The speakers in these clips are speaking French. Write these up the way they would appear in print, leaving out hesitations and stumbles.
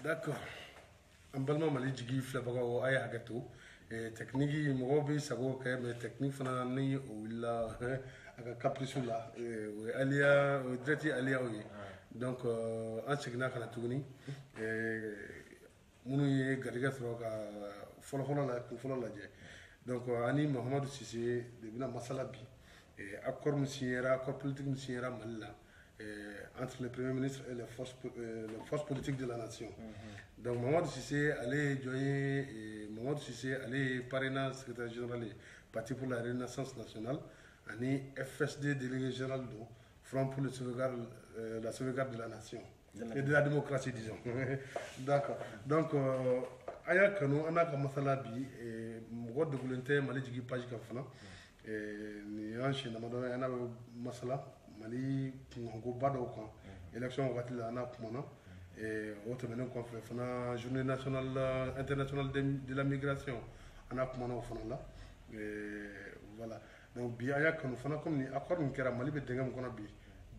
D'accord. En balma mali jigi filabagaw ay hagato technique mo be sago kay mais technique fana ni o willa aka caprice la alia dreti alia o donc en segna kana tuguni munu ye gariga sroka folo la je donc ani Mahamadou Cissé de bina masala bi accord musiera accord politique musiera malla entre le Premier ministre et les forces politiques de la nation. Donc Mahamadou Cissé allait joindre, Mahamadou Cissé allait parrainer secrétaire général du Parti pour la Renaissance nationale, et FSD délégué général du Front pour la sauvegarde de la nation et de la démocratie, disons. D'accord. Donc, aya kanu on a commencé à bi mo de volonté mali jigi page ka fana ni yanchi na madona yana masala mali ngo bado ko élection wakati la na kumona autre menen ko fana journée nationale internationale de la migration ana kumona fana la voilà donc bi aya kanu fana comme ni accord ni kera mali be dengam kono bi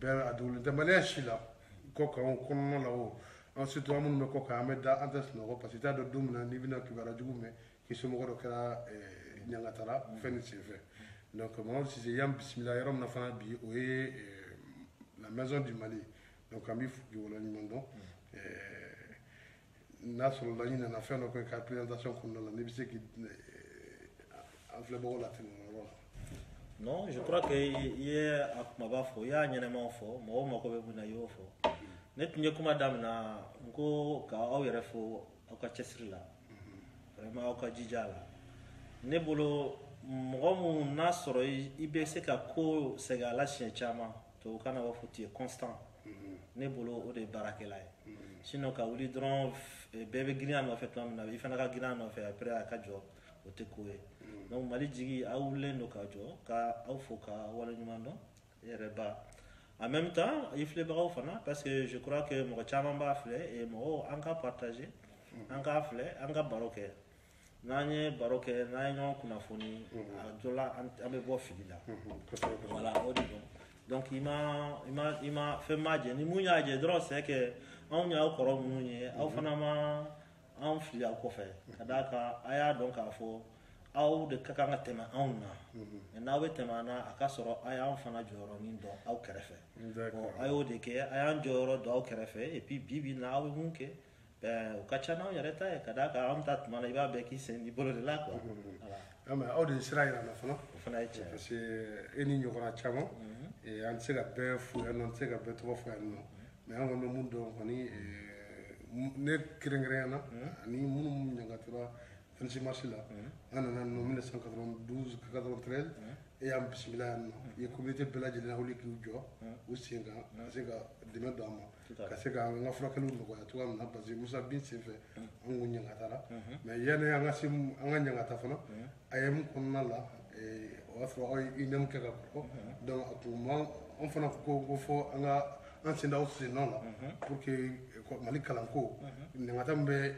be adul de mali shila ko ko no la o ensuite on me ko ka ameda antes no parce que ta do dumna ni bina kibara jugume ki so mo ko kera nyangatara feni c'est fait donc moi si c'est yam bismillah yaram na fana bi o la maison du Mali donc ami fu ki wala ni mondo na solo la ni na faire donc une présentation qu'on a la nébissé qui en flebo la télé. Non, je crois que hier à Mabafo, il y a un élément fort, moi on m'a couvert pour naïo fort. Net n'y a que madame na ngo ka au yerefo au ka chesrila. Vraiment au ka jijala. Ne bolo mo na soro ibese ka ko sega la chien chama to kana wa futi constant. Ne bolo o de barakela. Sinon ka wuli dron bébé gina no fait na il fana ka gina no fait après ka job o te koe. Donc mali jigi awule no ka jo ka au foka wala nyumando yereba. En même temps, il faut le faire parce que je crois que mon chama ba fait et mo anga partager anga fait anga baroke. Nanye baroke nanyo kuna foni jola ambe bo fidila. Voilà, donc il m'a fait magie ni munya je dro c'est que on ya ko ro munye au fana ma en fili a ko fait kadaka aya donc afo aw de kakanga tema auna na we tema na akasoro aya fana joro ni do aw kerefe bon ayo de ke aya joro do aw kerefe et puis bibi na we munke o kachana ya reta e kadaka am tat mana iba be ki sen di bolo de la quoi voilà ama aw de israël na fana eche parce que eni nyokora chamo et an sega be fu an sega be to fu an mais an no mundo koni ne krengrena ni munu nyangatira Francis Marcella, en 1992, 93, et en bismillah, il y a une communauté belge qui est aussi de même d'homme. Parce que on a fait que nous avons parce que Moussa Bin s'est fait en Gounyangata. Mais il y a un Ganyangata, il y a un Konala, et on a fait une même chose. Donc, on fait un ancien aussi non là pour que Mali Kalanko, Nangatambe,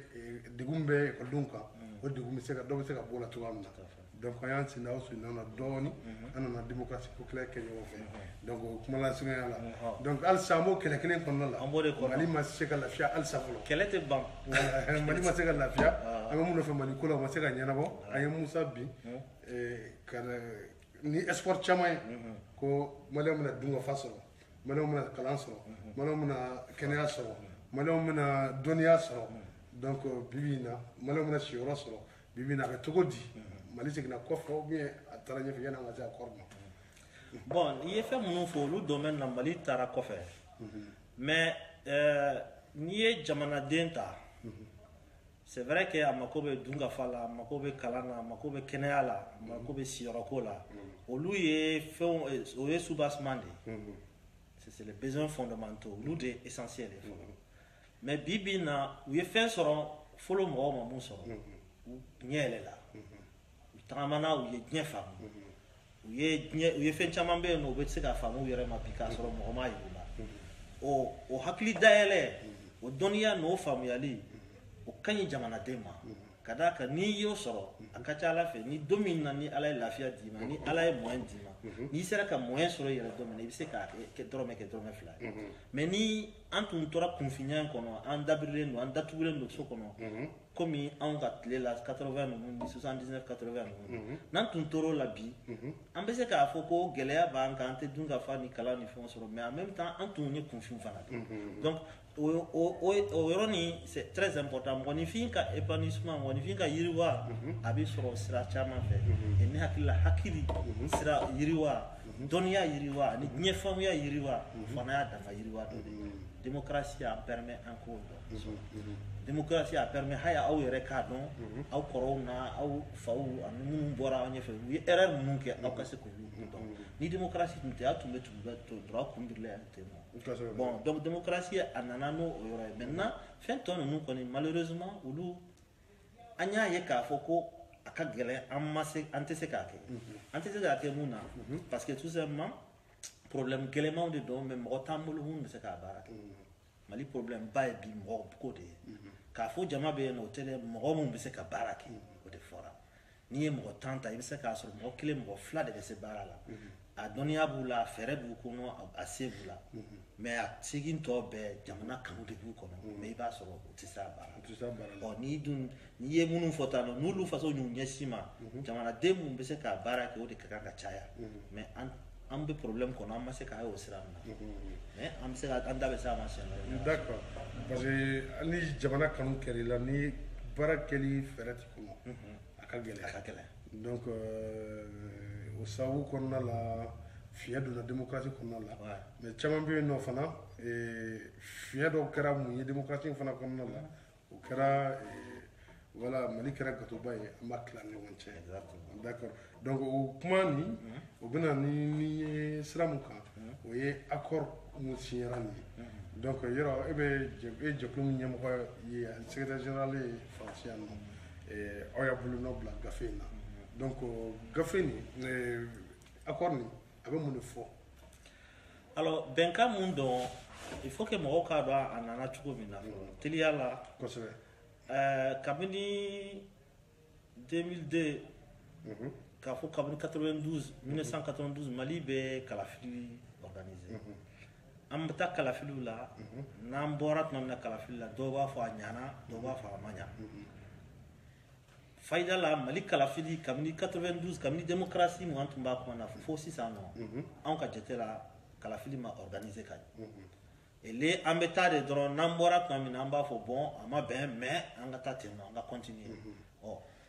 Degumbe, Kodunka. O de gumi se ka do se ka bola to amna donc ayan ci ndaw su nana doni anana démocratie ko clair ke yo fe donc kuma la sunga la donc al samo kele kele kon la mali ma se ka la fia al safolo kele te ban mali ma se ka la fia ama mu no fe mali ko la ma se ka nyana bo ay musa bi kana ni export chama ko mali mo na dunga fasoro mali mo na kalanso mali mo na kenya so mali mo na dunia so donc bibina malo mona shiora soro bibina ka togodi mali c'est que na kofo bien atara nyefe yana ngati accord bon il est fait mon fo le domaine na mali tara kofe mais ni jamana denta c'est vrai que amakobe dunga fala amakobe kalana amakobe keneala amakobe sirokola olu fait o soubassement c'est les besoins fondamentaux l'ou des essentiels mais bibina u fait soro folo mo ma mun soro nyele la tamana u ye fam u ye fait chama be no be se ka famu yere ma pika soro mo ma yula o hakli daele o doniya no famu yali o kanyi jamana dema ka d'a kan n'i y'o sɔrɔ a ka ca ala fɛ ni don min na ni ala ye lafiya d'i ma ni ala ye moyen d'i ma n'i sera ka moyen sɔrɔ i yɛrɛ don min na i bɛ se k'a kɛ dɔrɔmɛ fila ye mais ni an tun tora kunfinya in kɔnɔ an dabirilen don an datugulen don so kɔnɔ komi anw ka tile la 80 ninnu ni 79 80 ninnu n'an tun tor'o la bi an bɛ se k'a fɔ ko gɛlɛya b'an kan an tɛ dun ka fa ni kalan ni fɛnw sɔrɔ mais en même temps an tun ye kunfin fana de donc o yɔrɔ nin c'est très important mɔgɔninfin ka épanouissement mɔgɔninfin ka yiriwa a bɛ sɔrɔ sira caman fɛ et ne hakili la hakili sira yiriwa dɔnniya yiriwa ani diɲɛ faamuya yiriwa fana y'a dama yiriwa dɔ de ye démocratie a permet an k'o dɔn démocratie a permet haya aw yɛrɛ k'a dɔn aw kɔrɔw na aw faw ani minnu bɔra aw ɲɛfɛ u ye erreur minnu kɛ aw ka se k'olu dɔn ni démocratie tun tɛ aw tun bɛ tugu dɔrɔn aw kun birilen yan ten nɔ bon donc démocratie a nana n'o yɔrɔ ye maintenant fɛn tɔ ninnu kɔni malheureusement olu an y'a ye k'a fɔ ko a ka gɛlɛn an tɛ se k'a kɛ an tɛ se k'a kɛ mun na parce que tout simplement problème gɛlɛmanw de don mais mɔgɔ t'an bolo mun bɛ se k'a baara kɛ mali problème ba ye bi mɔgɔ ko de ye k'a fɔ jama bɛ yen nɔ o tɛ dɛ mɔgɔ mun bɛ se ka baara kɛ o de fɔra n'i ye mɔgɔ 10 ta i bɛ se k'a sɔrɔ mɔgɔ kelen mɔgɔ 2 de bɛ se baara la a dɔnniya b'u la fɛɛrɛ b'u kɔnɔ a se b'u la mais a segin tɔ bɛɛ jamana kanu de b'u kɔnɔ mais i b'a sɔrɔ u tɛ se a baara la n'i ye minnu fɔ tan nɔ n'olu faso y'u ɲɛsin ma jamanaden mun bɛ se k'a baara kɛ o de ka kan ka caya mais an bɛ problème kɔnɔ an ma se k'a ye o sira min na mais an bɛ se ka an da bɛ se a ma siɲɛ d'accord parce que hali jamana kanu kɛr'i la ni baara kɛli fɛɛrɛ t'i kɔnɔ a ka gɛlɛn donc o sababu kɔnɔna la fiɲɛ donna démocratie kɔnɔna la mais caman bɛ yen nɔ fana fiɲɛ dɔw kɛra mun ye démocratie fana kɔnɔna la o kɛra voilà mali kɛra gatoba ye an b'a tila ni ɲɔgɔn cɛ d'accord donc o kuma nin o bɛna ni ye sira mun kan o ye accord mun signera nin ye donc yɔrɔ e bɛ jɛkulu min ɲɛmɔgɔ ye secrétaire général ye faransi yan nɔ aw y'a bolonɔ bila gafe in na donc gafe nin accord nin a bɛ mun de fɔ alors bɛnkan mun dɔn il faut que mɔgɔw k'a dɔn a nana cogo min na teliya la kosɛbɛ kabini 2002 k'a fɔ kabini 1992 mali bɛ kalafili organisé an bɛ taa kalafiliw la n'an bɔra tuma min na kalafili la dɔw b'a fɔ a ɲana dɔw b'a fɔ a ma ɲa fayida la mali kalafili kabini 92 kabini démocratie mun an tun b'a kuma na fo sisan nɔ anw ka jate la kalafili ma organisé ka ɲɛ ele an bɛ taa de dɔrɔn n'an bɔra tuma min na an b'a fɔ bon a ma bɛn mais an ka taa ten nɔ an ka continuer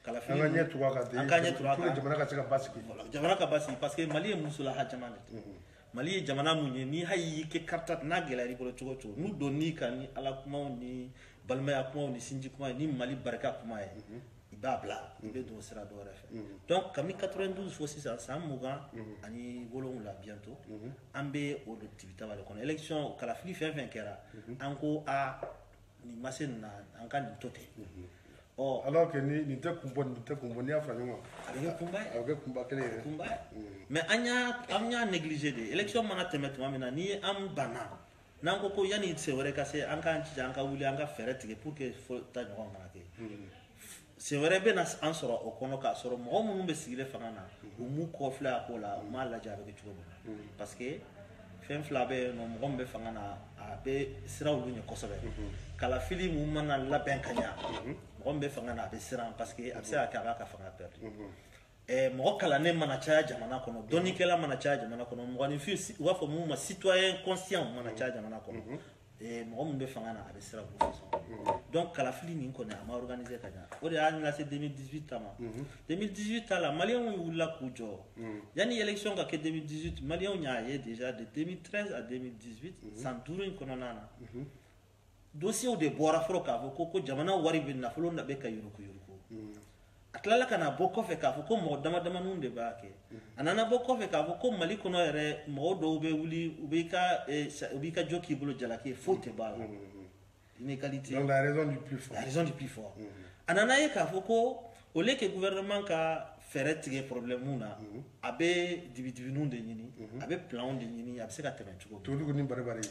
kalafili an ka ɲɛ tugu a kan an ka ɲɛ tugu a kan jamana ka se ka basigi jamana ka basigi parce que mali ye musolaha jama de mali ye jamana mun ye ni hali y'i kɛ karita n'a gɛlɛyara i bolo cogo o cogo n'u donn'i kan ni ala kumaw ni balimaya kumaw ni sinji kumaw ni mali barika kuma ye i b'a bila i bɛ don sira dɔ wɛrɛ fɛ donc kabini 92 fo sisan san 20 ani 7 bientôt an bɛ o de tibitaba de kɔnɔ élection kalafili fɛn fɛn kɛra an ko nin ma se nin na an ka nin to ten alors que nin tɛ kun bɔ n'i y'a fara ɲɔgɔn kan a bɛ kɛ kunba kelen yɛrɛ mais an y'a négligé de élection mana tɛmɛ tuma min na ni an banna n'an ko yanni se wɛrɛ ka se an k'an jija an ka wuli an ka fɛɛrɛ tigɛ pour que ta ɲɔgɔn kana kɛ se wɛrɛ bɛ na an sɔrɔ o kɔnɔ k'a sɔrɔ mɔgɔ minnu bɛ sigilen fanga na u m'u kɔfilɛ a ko la u m'a lajɛ a bɛ kɛ cogo min na parce que fɛn fila bɛ yen nɔ mɔgɔ min bɛ fanga na a bɛ siran olu ɲɛ kosɛbɛ kalafili mun mana labɛn ka ɲa mɔgɔ min bɛ fanga na a bɛ siran parce que a bɛ se ka kɛ a b'a ka fanga perdre mɔgɔ kalannen mana caya jamana kɔnɔ dɔnnikɛla mana caya jamana kɔnɔ mɔgɔninfin u b'a fɔ mun ma citoyen conscient mana caya jamana kɔnɔ mɔgɔ min bɛ fanga na a bɛ siran olu fasɔn donc kalafili nin kɔni a ma organiser ka ɲa o de y'a lase 2018 ta ma 2018 ta la maliyɛnw wulila k'u jɔ yanni élection ka kɛ 2018 maliyɛnw y'a ye déjà de 2013 à 2018 san 5 in kɔnɔna na dossiers de bɔra fɔlɔ k'a fɔ ko jamana wari bɛ nafolo na bɛ ka yuruku a tilala ka na bɔ kɔfɛ k'a fɔ ko mɔgɔ dama damaniw de b'a kɛ a nana bɔ kɔfɛ k'a fɔ ko mali kɔnɔ yɛrɛ mɔgɔ dɔw bɛ wuli u b'i ka jɔ k'i bolo jalaki ye foyi tɛ b'a la inégalité donc la raison du plus fort a nana ye k'a fɔ ko au lieu que gouvernement ka fɛɛrɛ tigɛ problème na a bɛ dibidibiniw de ɲini a bɛ planw de ɲini a bɛ se ka tɛmɛ cogo tugutugu ni baribari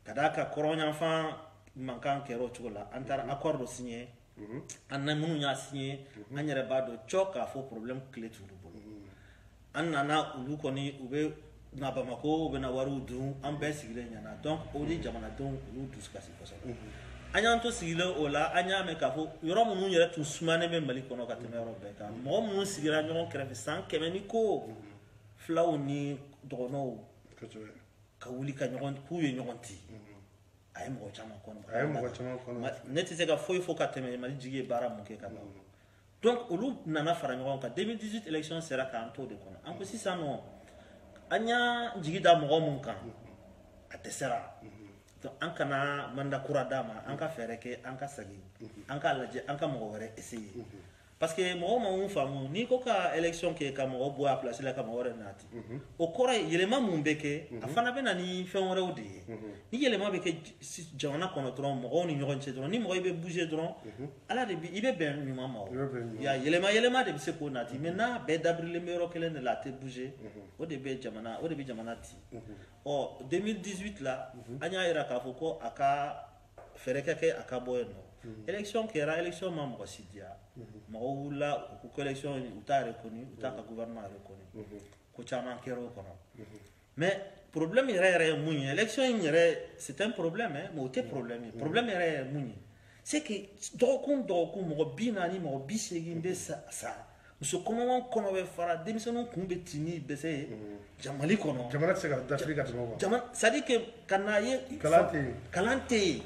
ka d'a kan kɔrɔnyanfan mankan kɛra o cogo la an taara accord dɔ signé an na minnu y'a signé an yɛrɛ b'a dɔn cɔ k'a fɔ problème clé t'olu bolo an nana olu kɔni u bɛ na Bamako u bɛ na wariw dun an bɛɛ sigilen ɲɛna donc o de jamanadenw olu dusukasi kosɛbɛ an y'an to sigilen o la an y'a mɛn k'a fɔ yɔrɔ minnu yɛrɛ tun sumanen bɛ Mali kɔnɔ ka tɛmɛ yɔrɔ bɛɛ kan mɔgɔ minnu sigira ɲɔgɔn kɛrɛfɛ san 100 ni ko filaw ni dɔgɔnɔw ka wuli ka ɲɔgɔn k'u ye ɲɔgɔn ci a ye mɔgɔ caman kɔnɔ ne tɛ se ka foyi fɔ ka tɛmɛ Mali jigi ye baara mun kɛ ka ban donc olu nana fara ɲɔgɔn kan 2018 élection sera k'an to de kɔnɔ an ko sisan nɔ an y'a jigi da mɔgɔ mun kan a dɛsɛra donc an kana mandat kura d'a ma an ka fɛɛrɛ kɛ an ka segin an k'a lajɛ an ka mɔgɔ wɛrɛ essayer parce que mɔgɔ ma mun faamu n'i ko ka élection kɛ ka mɔgɔ bɔ a place la ka mɔgɔ wɛrɛ nati o kɔrɔ ye yɛlɛma mun bɛ kɛ a fana bɛ na ni fɛn wɛrɛw de ye ni yɛlɛma bɛ kɛ jamana kɔnɔ dɔrɔn mɔgɔw ni ɲɔgɔn cɛ dɔrɔn ni mɔgɔ i bɛ bouger dɔrɔn ala de bi i bɛ bɛn ɲuman ma o ya yɛlɛma de bɛ se k'o nati mais n'a bɛɛ dabirilen bɛ yɔrɔ kelen de la a tɛ bouger o de bɛ jamana ci ɔ 2018 la an y'a yira k'a fɔ ko a ka fɛɛrɛ kɛ a ka bɔ yen nɔ élection kɛra élection ma mɔgɔ si diya mɔgɔw wulila u ko élection u t'a reconnu u t'a ka gouvernement reconnu ko caman kɛra o kɔnɔ mais problème yɛrɛ ye mun ye élection in yɛrɛ c'est un problème mais o tɛ problème ye problème yɛrɛ ye mun ye c'est que dɔgɔkun mɔgɔ 40 mɔgɔ 80 bɛ sa muso kɔnɔmanw kɔnɔ bɛ fara denmisɛnninw kun bɛ ci ni dɛsɛ ye Mali kɔnɔ jamana tɛ se ka dafiri ka tɛmɛ o kan c'est à dire que ka n'a ye kalan tɛ yen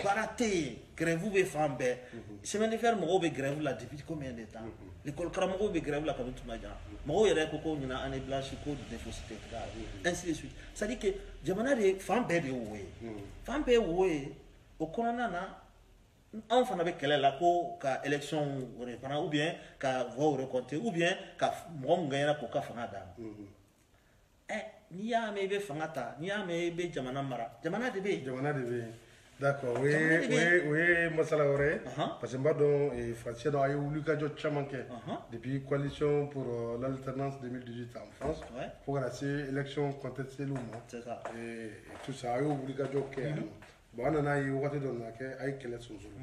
baara tɛ yen grève bɛ fan bɛɛ chemin de fer mɔgɔw bɛ grève la depuis combien de temps l'école karamɔgɔw bɛ grève la kabini tuma jan mɔgɔw yɛrɛ ko ko ɲina année blanche ko déficit tɛ ainsi de suite c'est à dire que jamana de fan bɛɛ de ye wo ye fan bɛɛ ye wo ye o kɔnɔna na anw fana bɛ kɛlɛ la ko ka élection fana ou bien ka voix recompter ou bien ka mɔgɔ mun gagner k'o ka fanga d'a ma n'i y'a mɛn i bɛ fanga ta n'i y'a mɛn i bɛ jamana mara jamana de bɛ yen d'accord o ye masala wɛrɛ ye parce que n b'a dɔn Faransi dɔ a ye wulikajɔ caman kɛ depuis coalition pour l'alternance 2018 en France fo kana se élection contesteliw ma tout ça a y'o wulikajɔ kɛ yan bon an nana ye wagati dɔ nana kɛ a ye kɛlɛ sonsoro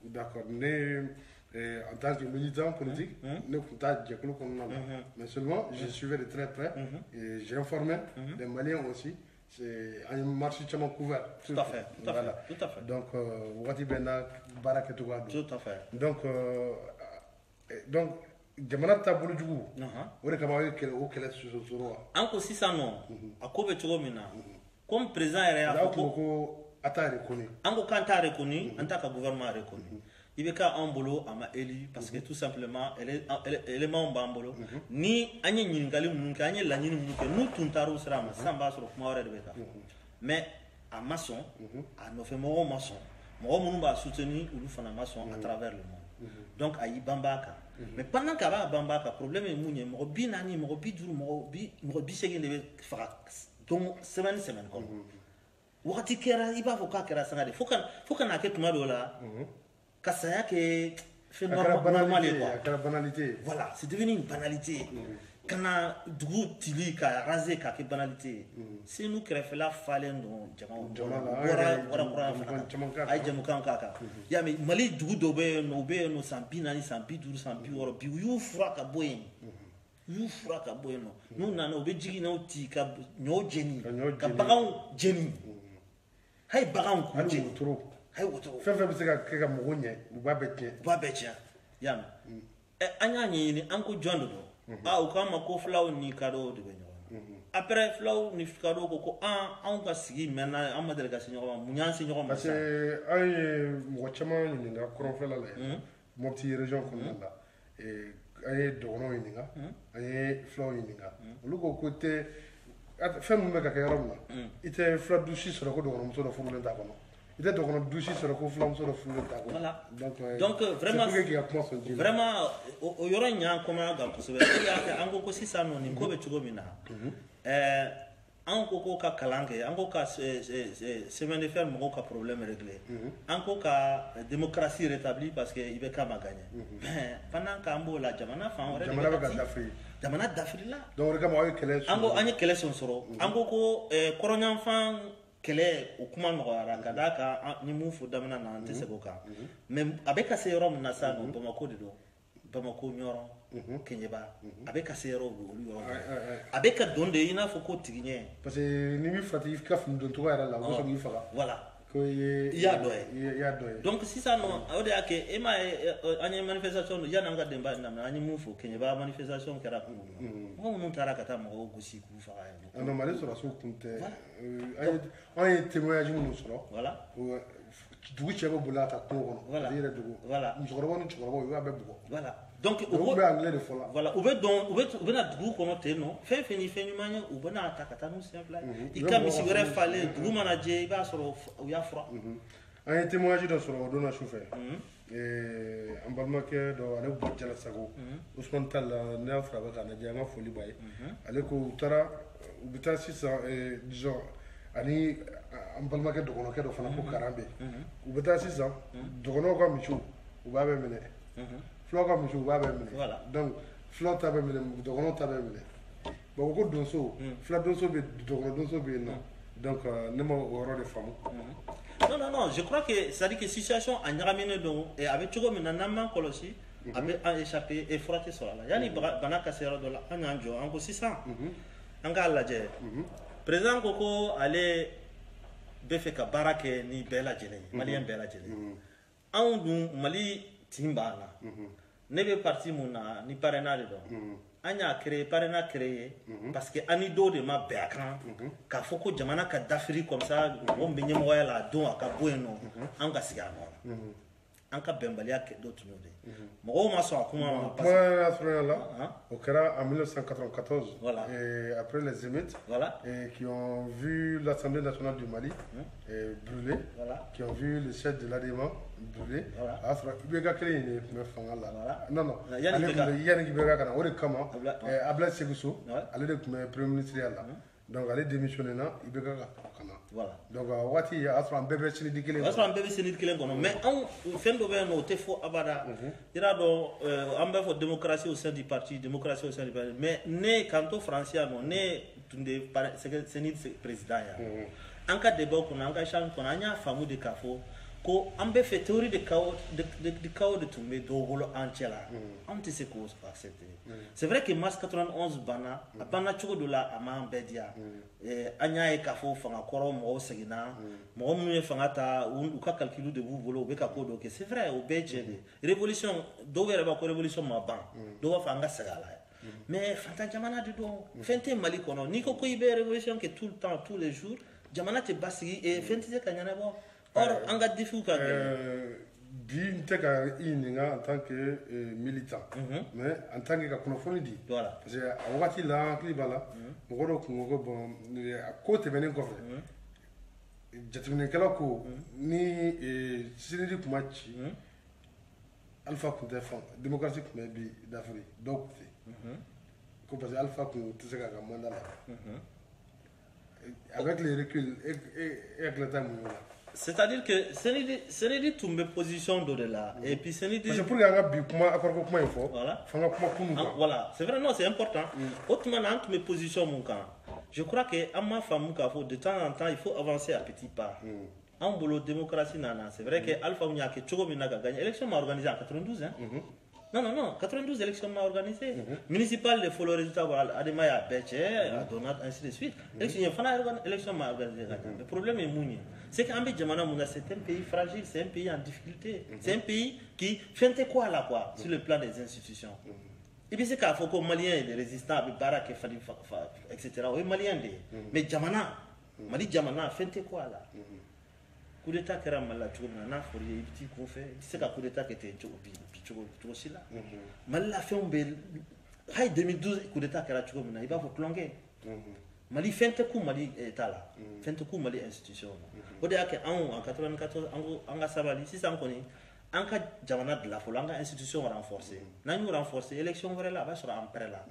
d'accord ne en tant que militant politique ne tun t'a jɛkulu kɔnɔna la mais seulement je suivais de très près et j'informais les Maliens aussi c'est un marché caman couvert tout à fait donc wagati bɛ na baara kɛcogoya don tout à fait donc jamana taabolo jugu o de kama o kɛlɛ sonsoro wa an ko sisan nɔ a ko bɛ cogo min na comme président yɛrɛ y'a fɔ ko a t'a reconnu an ko k'an t'a reconnu an t'a ka gouvernement reconnu i bɛ k'an bolo a ma élu parce que tout simplement éléments b'an bolo ni an ye ɲininkali minnu kɛ an ye laɲini minnu kɛ n'u tun taar'u sira ma sisan b'a sɔrɔ kuma wɛrɛ de bɛ taa mais a ma sɔn a nɔfɛmɔgɔw ma sɔn mɔgɔ minnu b'a soutenir olu fana ma sɔn à travers le monde donc a y'i banba a kan mais pendant k'a b'a banba a kan problème ye mun ye mɔgɔ 40 mɔgɔ 50 mɔgɔ 80 de bɛ faga donc semaine kɔnɔ wagati kɛra i b'a fɔ k'a kɛra sanga de fo ka n'a kɛ tuma dɔw la ka saya kɛ fɛn normal ye quoi a kɛra banalité voilà c'est devenu une banalité ka na dugu tili ka raser k'a kɛ banalité ye senu kɛrɛfɛla falen don jama bɔra fana a ye jamukan k'a kan i y'a mɛn Mali dugu dɔw bɛ yen nɔ u bɛ yen nɔ san 40 san 50 san 60 bi u y'u fura ka bɔ yen nɔ n'u nana u bɛ jigin n'u ci ka ɲɔw jeni ka baganw jeni hayi baganw k'u jeni fɛn fɛn bɛ se ka kɛ ka mɔgɔw ɲɛ u b'a bɛɛ tiɲɛ i y'a mɛn an y'a ɲɛɲini an ko jɔn de don u k'an ma ko fulaw ni kadɔw de bɛ ɲɔgɔn na après fulaw ni kadɔw ko anw ka sigi mɛnna an ma deli ka se ɲɔgɔn ma mun y'an se ɲɔgɔn ma parce que an ye mɔgɔ caman ɲininka kɔrɔnfɛla la yan Mopti région kɔnɔna la an ye dɔgɔnɔw ɲininka an ye fulaw ɲininka olu ko tɛ fɛn min bɛ ka kɛ yɔrɔ min na i tɛ fula dusi sɔrɔ ko dɔgɔnɔmuso dɔ furulen t'a kɔnɔ i tɛ dɔgɔnɔ dusi sɔrɔ ko fulamuso dɔ furulen t'a kɔnɔ donc vraiment o yɔrɔ in y'an kɔmaya kan kosɛbɛ y'a kɛ an ko sisan nɔ nin ko bɛ cogo min na an ko ka kalan kɛ an ko ka chemin de fer mɔgɔw ka problème régler an ko ka démocratie rétablie parce que i bɛ k'a ma gagner mais pendant k'an b'o la jamana fan wɛrɛ de bɛ ka ci jamana dafirila donc o de kama aw ye kɛlɛ an ye kɛlɛ sɔrɔ an ko kɔrɔnyanfan kɛlɛ o kuma nɔgɔyara ka d'a kan ni mun fɔ daminɛ na an tɛ se k'o kan mais a bɛ ka se yɔrɔ min na sa nɔ Bamako de don Bamako Ɲɔrɔn Keɲeba a bɛ ka se yɔrɔ olu yɔrɔ a bɛ ka don de i n'a fɔ ko tigi ɲɛ parce que ni min farati i ka fini don cogo yɛrɛ la o sɔn k'i faga voilà ko i y'a dɔ ye i y'a dɔ ye donc sisan nɔ o de y'a kɛ e m'a ye an ye manifestation yanni an ka denba in daminɛ an ye mun fɔ Keɲeba manifestation kɛra kun mɔgɔ minnu taara ka taa mɔgɔw gosi k'u faga yan non Mali sɔrɔsiw kun tɛ an ye témoignage minnu sɔrɔ voilà dugu cɛ bɛ boli a ta kungo kɔnɔ voilà i yɛrɛ dugu voilà musokɔrɔbaw ni cɛkɔrɔbaw i b'a bɛɛ bugɔ voilà donc u bɛ anglais de fɔ la voilà u bɛ dɔn u bɛ na dugu kɔnɔ ten nɔ fɛn fɛn ni fɛn ɲuman ye u bɛ n'a ta ka taa n'u sen fila ye i ka misi wɛrɛ falen dugu mana jɛ i b'a sɔrɔ u y'a fura an ye témoignage dɔ sɔrɔ o don na sufɛ an balimakɛ dɔ ale bɔ Jalasago Ousmane Talla ne y'a fara bɛ k'a lajɛ an ka foli b'a ye ale ko u taara u bɛ taa sisan disons ani an balimakɛ dɔgɔnɔkɛ dɔ fana ko Karambe u bɛ taa sisan dɔgɔnɔw ka misiw u b'a bɛɛ minɛ fulaw ka misiw u b'a bɛɛ minɛ donc fulaw ta bɛ minɛ dɔgɔnɔw ta bɛ minɛ bon ko donso fula donso bɛ dɔgɔnɔ donso bɛ yen nɔ donc ne ma o yɔrɔ de faamu non non non je crois que c'est à dire que situation a ɲagaminen don a bɛ cogo min na n'an m'an kɔlɔsi a bɛ an échappé et fura tɛ sɔrɔ a la yanni bana ka se yɔrɔ dɔ la an y'an jɔ an ko sisan an k'a lajɛ président ko ko ale bɛ fɛ ka baara kɛ ni bɛɛ lajɛlen ye maliyɛn bɛɛ lajɛlen anw dun Mali tin b'an na ne bɛ parti mun na ni parrainage de dɔn an y'a créé parrainage créé parce que an ni dɔw de ma bɛn a kan k'a fɔ ko jamana ka dafiri comme ça mɔgɔ min bɛ ɲɛmɔgɔya la a don a ka bɔ yen nɔ an ka sigi a nɔ na an ka bɛnbaliya dɔ tun y'o de ye mɔgɔw ma sɔn a kuma ma kuma y'a sɔrɔ la o kɛra en 1994 voilà après les émeutes voilà qui ont vu l'Assemblée nationale du Mali brûler voilà qui ont vu le chef de l'ADEMA brûler a y'a sɔrɔ IBK kelen in de tun bɛ fanga la non non ale tun bɛ yanni IBK ka na o de kama Ablaye Sékou Sow ale de tun bɛ premier ministre ya la donc ale démissionné na IBK ka na voilà donc waati a y'a sɔrɔ an bɛɛ bɛ sinidi kelen kɔnɔ o y'a sɔrɔ an bɛɛ bɛ sinidi kelen kɔnɔ mais anw fɛn dɔ bɛ yen nɔ o tɛ fɔ abada i y'a dɔn an b'a fɔ démocratie au sein du parti démocratie au sein du parti mais ne k'an to faransi yan nɔ ne tun de CENI président yan an ka débat kɔnɔ an ka échange kɔnɔ an y'a faamu de k'a fɔ ko an bɛ fɛ théorie de chaos de tun bɛ dɔw bolo an cɛ la anw tɛ se k'o accepter c'est vrai que mars 91 banna a banna cogo dɔ la a m'an bɛɛ diya an y'a ye k'a fɔ fanga kɔrɔ mɔgɔw seginna mɔgɔ minnu ye fanga ta u ka calcul de b'u bolo u bɛ ka ko dɔ kɛ c'est vrai o bɛɛ cɛ de révolution dɔw yɛrɛ b'a ko révolution ma ban dɔw b'a fɔ an ka segin a la mais fantan jamana de don fɛn tɛ Mali kɔnɔ n'i ko ko i bɛ révolution kɛ tout le temps tous les jours jamana tɛ basigi fɛn tɛ se ka ɲɛnabɔ or an ka défi ka bi n tɛ ka i ɲininka en tant que militant mais en tant que ka kunnafoni di voilà parce que a wagati la an hakili b'a la mɔgɔ dɔ kun ko bon a ko tɛmɛnen kɔfɛ jateminɛkɛlaw ko ni sinidi tun ma ci Alpha tun tɛ fan démocratie tun bɛ bi dafiri dɔw tun tɛ ko parce que Alpha tun tɛ se k'a ka mandat la avec le recul e hakilina ta mun y'o la c'est-à-dire que Senedi tun bɛ position dɔ de la et puis Senedi parce que pour que an ka bi kuma accord ko kuma in fɔ voilà f'an ka kuma kunun kan voilà c'est vrai non c'est important o tuma na an tun bɛ position mun kan je crois que an m'a faamu k'a fɔ de temps en temps il faut avancer à petits pas an bolo démocratie nana c'est vrai que Alpha mun y'a kɛ cogo min na ka gagner élection ma organisé en 92 hein non 92 élection ma organisé municipal de fɔlɔ résultat voilà Adema y'a bɛɛ cɛ a donna ainsi de suite élection fana élection ma organisé le problème est mun ye c'est qu'an bɛ jamana mun na c'est un pays fragile c'est un pays en difficulté c'est un pays qui fɛn tɛ ko a la quoi sur le plan des institutions i bɛ se k'a fɔ ko maliyɛn ye des résistants a bɛ baara kɛ fadi etc o ye maliyɛn de ye mais jamana Mali jamana fɛn tɛ ko a la coup d'état kɛra Mali la cogo min na n'a fɔra i ye i bɛ t'i kun fɛ i tɛ se ka coup d'état kɛ ten cogo si la Mali la fɛnw bɛ hali 2012 coup d'état kɛra cogo min na i b'a fɔ tulonkɛ Mali fɛn tɛ ku Mali ta la fɛn tɛ ku Mali institution na o de y'a kɛ anw en 94 an ka sabali sisan kɔni an ka jamana dilan fɔlɔ an ka institution renforcer n'an y'o renforcer élection wɛrɛ la a b'a sɔrɔ an pɛrɛ la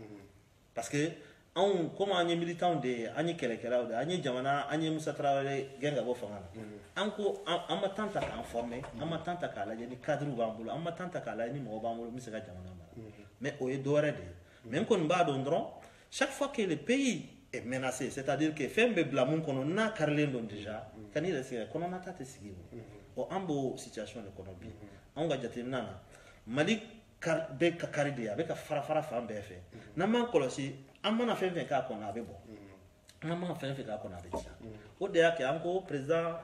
parce que anw comme an ye militants de ye an ye kɛlɛkɛlaw de ye an ye jamana an ye Musa Tarawele gɛn ka bɔ fanga la an ko an ma temps ta k'an former an ma temps ta k'a lajɛ ni cadre b'an bolo an ma temps ta k'a lajɛ ni mɔgɔ b'an bolo min bɛ se ka jamana mara mais o ye dɔ wɛrɛ de ye mais n kɔni b'a dɔn dɔrɔn chaque fois que le pays est menacé. C'est-à-dire que femme blamoun qu'on n'a carlé déjà, quand il est qu'on a tâté sigil. Au ambo situation de konobi. On va dire nana. Mali be kakari avec a fara femme BF. Naman kolosi, amana fait 20 cas qu'on avait bon. Naman fait 20 cas qu'on avait dit. Au déa que encore président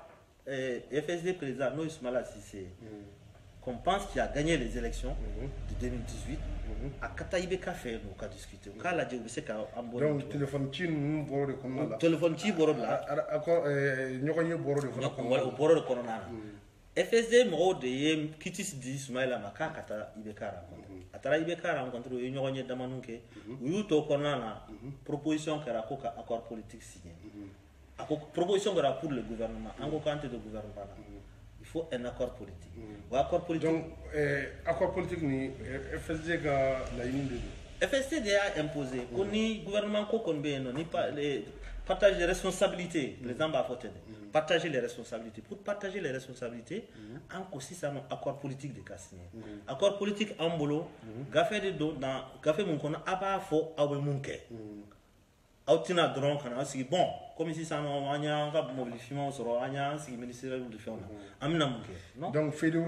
FSD président Noïs Mala Sissé. Qu'on pense qu'il a gagné les élections de 2018, à Kataïbe Café, nous avons discuté. Donc, téléphone qui nous bord de Corona. Téléphone qui bord là. Encore, nous avons bord de Corona. Au bord de Corona. FSD, moi, de Kitis dit Soumaïla Maka, Kata Ibekara. Atara Ibekara, rencontre, nous avons Damanouke, ou to Corona, proposition qui a accord politique signé. Proposition pour le gouvernement, en quantité de gouvernement. Il faut un accord politique. Accord politique. Donc, accord politique, ni FSD a la ligne de FSD a imposé. On ni gouvernement qu'on ni partage les responsabilités. Les gens vont partager les responsabilités. Pour partager les responsabilités, on aussi ça un accord politique de cassigné. Accord politique en bolo, gafé de do dans gafé mon qu'on a pas faux à munke. Autina drone kana asi bon comme ici ça on a un mobilisation sur on a un ministère de faire amna munke non donc fait de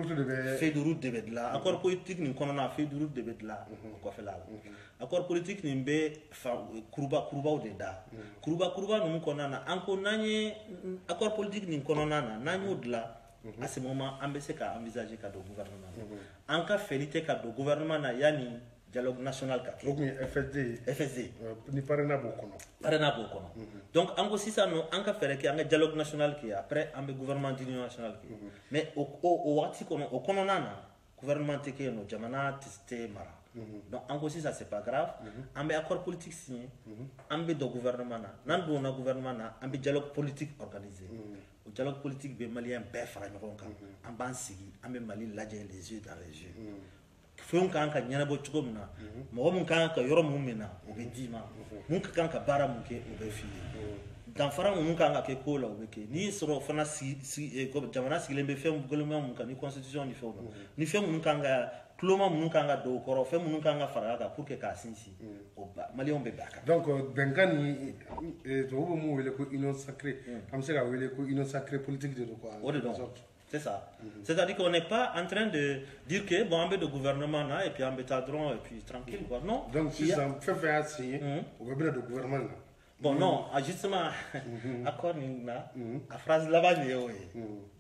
route de là accord politique ni qu'on a fait de route de là ko fait là accord politique ni be kuruba au deda kuruba nous qu'on a encore nani accord politique ni qu'on a nani de là à ce moment ambassadeur ka envisager ka do gouvernement en cas félité ka do gouvernement na yani dialogue national kaki. Donc FSD. Ni parena bokono. Donc ango si ça no anka fere ki anga dialogue national qui après ambe gouvernement d'union nationale qui. Mais au wati kono au kono nana gouvernement teke no jamana tiste mara. Donc ango si ça c'est pas grave. Ambe accord politique signé. Ambe do gouvernement na. Nan do na gouvernement na ambe dialogue politique organisé. Au dialogue politique be malien be fara nyoronka. Amban sigi ambe mali ladje les yeux dans les yeux. Fon kan ka nyana bo chugo mna mo mun kan ka yoro mun mena o be dima mun kan ka bara mun ke o be fi dan fara mun kan ka ke ko la o be ke ni soro fana si ko jamana si lembe fem golema mun kan ni constitution ni fo ni fem mun kan ga kloma mun kan ga do koro fem mun kan ga fara ka pour que ka sinsi o ba mali on be baka donc bengani to bo mu wele ko union sacrée am se ga wele ko union sacrée politique de quoi c'est ça. C'est-à-dire qu'on n'est pas en train de dire que bon, on a de gouvernement là et puis on bétadron et puis tranquille quoi. Non. Donc si ça fait faire signer, on va bien de gouvernement là. Bon non, justement, accord là, la phrase là-bas ni oui.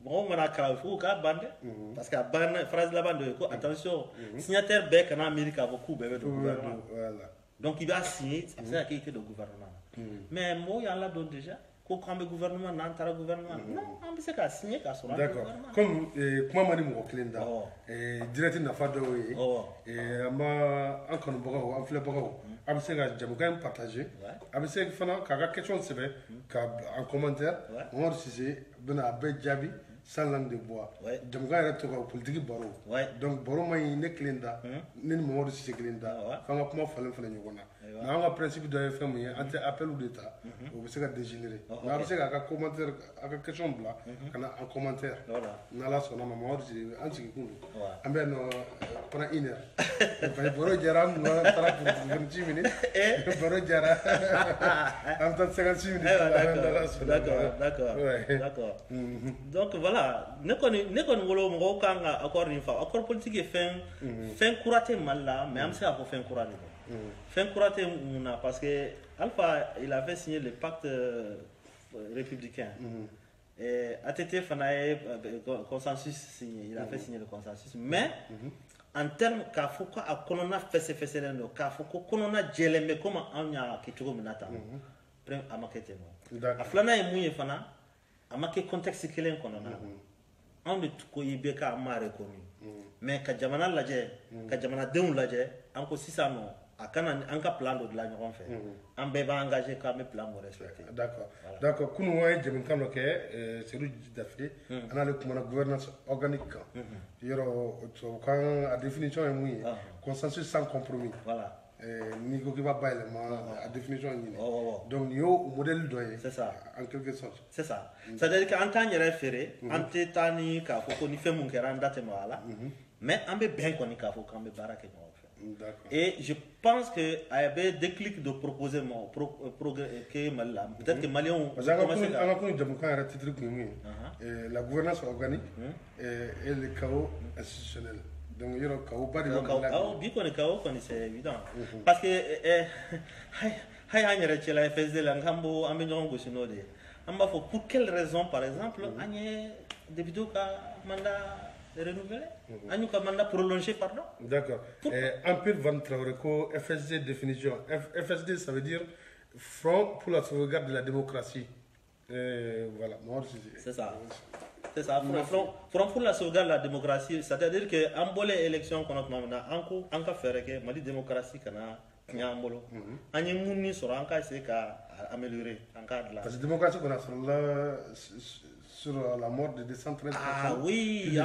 Bon, on a qu'à faut qu'à bande parce que la phrase là-bas de attention, signataire bec en Amérique a beaucoup bébé de gouvernement. Voilà. Donc il va signer, c'est ça qui est de gouvernement. Mais moi il y a là donc déjà. Ko kambe gouvernement n'antara gouvernement non on peut ka signer ka sora d'accord comme comment mani mo klenda direct na fa do ama encore bogo am flé bogo am se ga jamu kan partager am se fana ka question sebe ka en commentaire on si bena be jabi sans langue de bois jamu ga to ko politique baro donc baro may ne klenda ni mo si klenda fanga kuma falen falen nyogona na nga principe de FM yi ante appel ou d'état o be se ka dégénérer na be se ka commentaire aka question bla kana en commentaire na la sona ma mo si anti kundu ambe no pana iner pa boro jaram no tara pour 20 minutes boro jara am tan 56 minutes d'accord donc voilà ne kon ngolo ngo kanga accord ni fa accord politique est fin couraté mal là mais am se a fin couraté fin couraté parce que Alpha il avait signé le pacte républicain et ATT fanaye consensus signé il a fait signer le consensus mais en termes ka foko a konona fesse lendo ka foko konona jelembe comme anya kitugo minata prem amakete no aflana e munye fana amake contexte kelen konona on de ko yibeka amare komi mais ka jamana laje ka jamana deun laje anko sisano akana anka plan de la ñon fait en be ba engagé ka me plan mo respecter d'accord kunu way jëm kan ke c'est lu dafé ana le kuma gouvernance organique yoro to kan a définition est muy consensus sans compromis voilà ni ko ki va baile ma a définition ni donc yo modèle doyen c'est ça en quelque sorte c'est ça c'est à dire que en tant que référé en tétani ka foko ni fait mon kera ndate mala mais ambe ben ko ni ka foko ambe barake no D'accord. Et je pense qu'il y avait des clics de proposer que Mali, peut-être que Mali ont Parce qu'on a connu un titre la gouvernance organique et le chaos institutionnel. Donc il y a le chaos, pas de chaos. Bien qu'on ait chaos, c'est évident. Parce que la FSD, pour quelle raison, par exemple, depuis que mandat renouvelé, mandat prolongé, pardon. D'accord. Empire Van Traoré, FSD définition. FSD, ça veut dire Front pour la sauvegarde de la démocratie. Voilà, c'est ça. C'est ça, Front pour la sauvegarde de la démocratie, c'est-à-dire que en bonne élection qu'on a en cas faire que Mali démocratie kana nyambolo. En y mouni sur en cas c'est qu'à améliorer en cas de la. Parce que démocratie qu'on a sur la mort de 213 ah oui,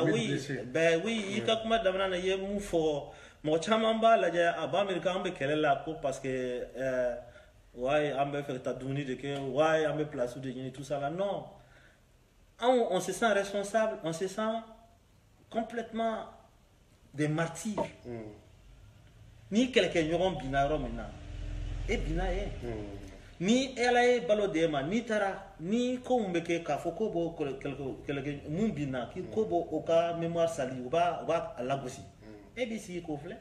ben oui, il y a comme d'abord il y a moufo. Moi chamamba la j'ai à Américain on be quelle la pour parce que ouais on be fait ta doni de que ouais on be place de tout ça là non. On se sent responsable, on se sent complètement des martyrs. Ni quelqu'un n'aura binaro maintenant. Et binaye. Ni elle a balo de ma ni tara ni comme que kafoko bo quelqu'un mun bina qui kobo oka mémoire sali ou ba à la gosi. Et bien si kofle.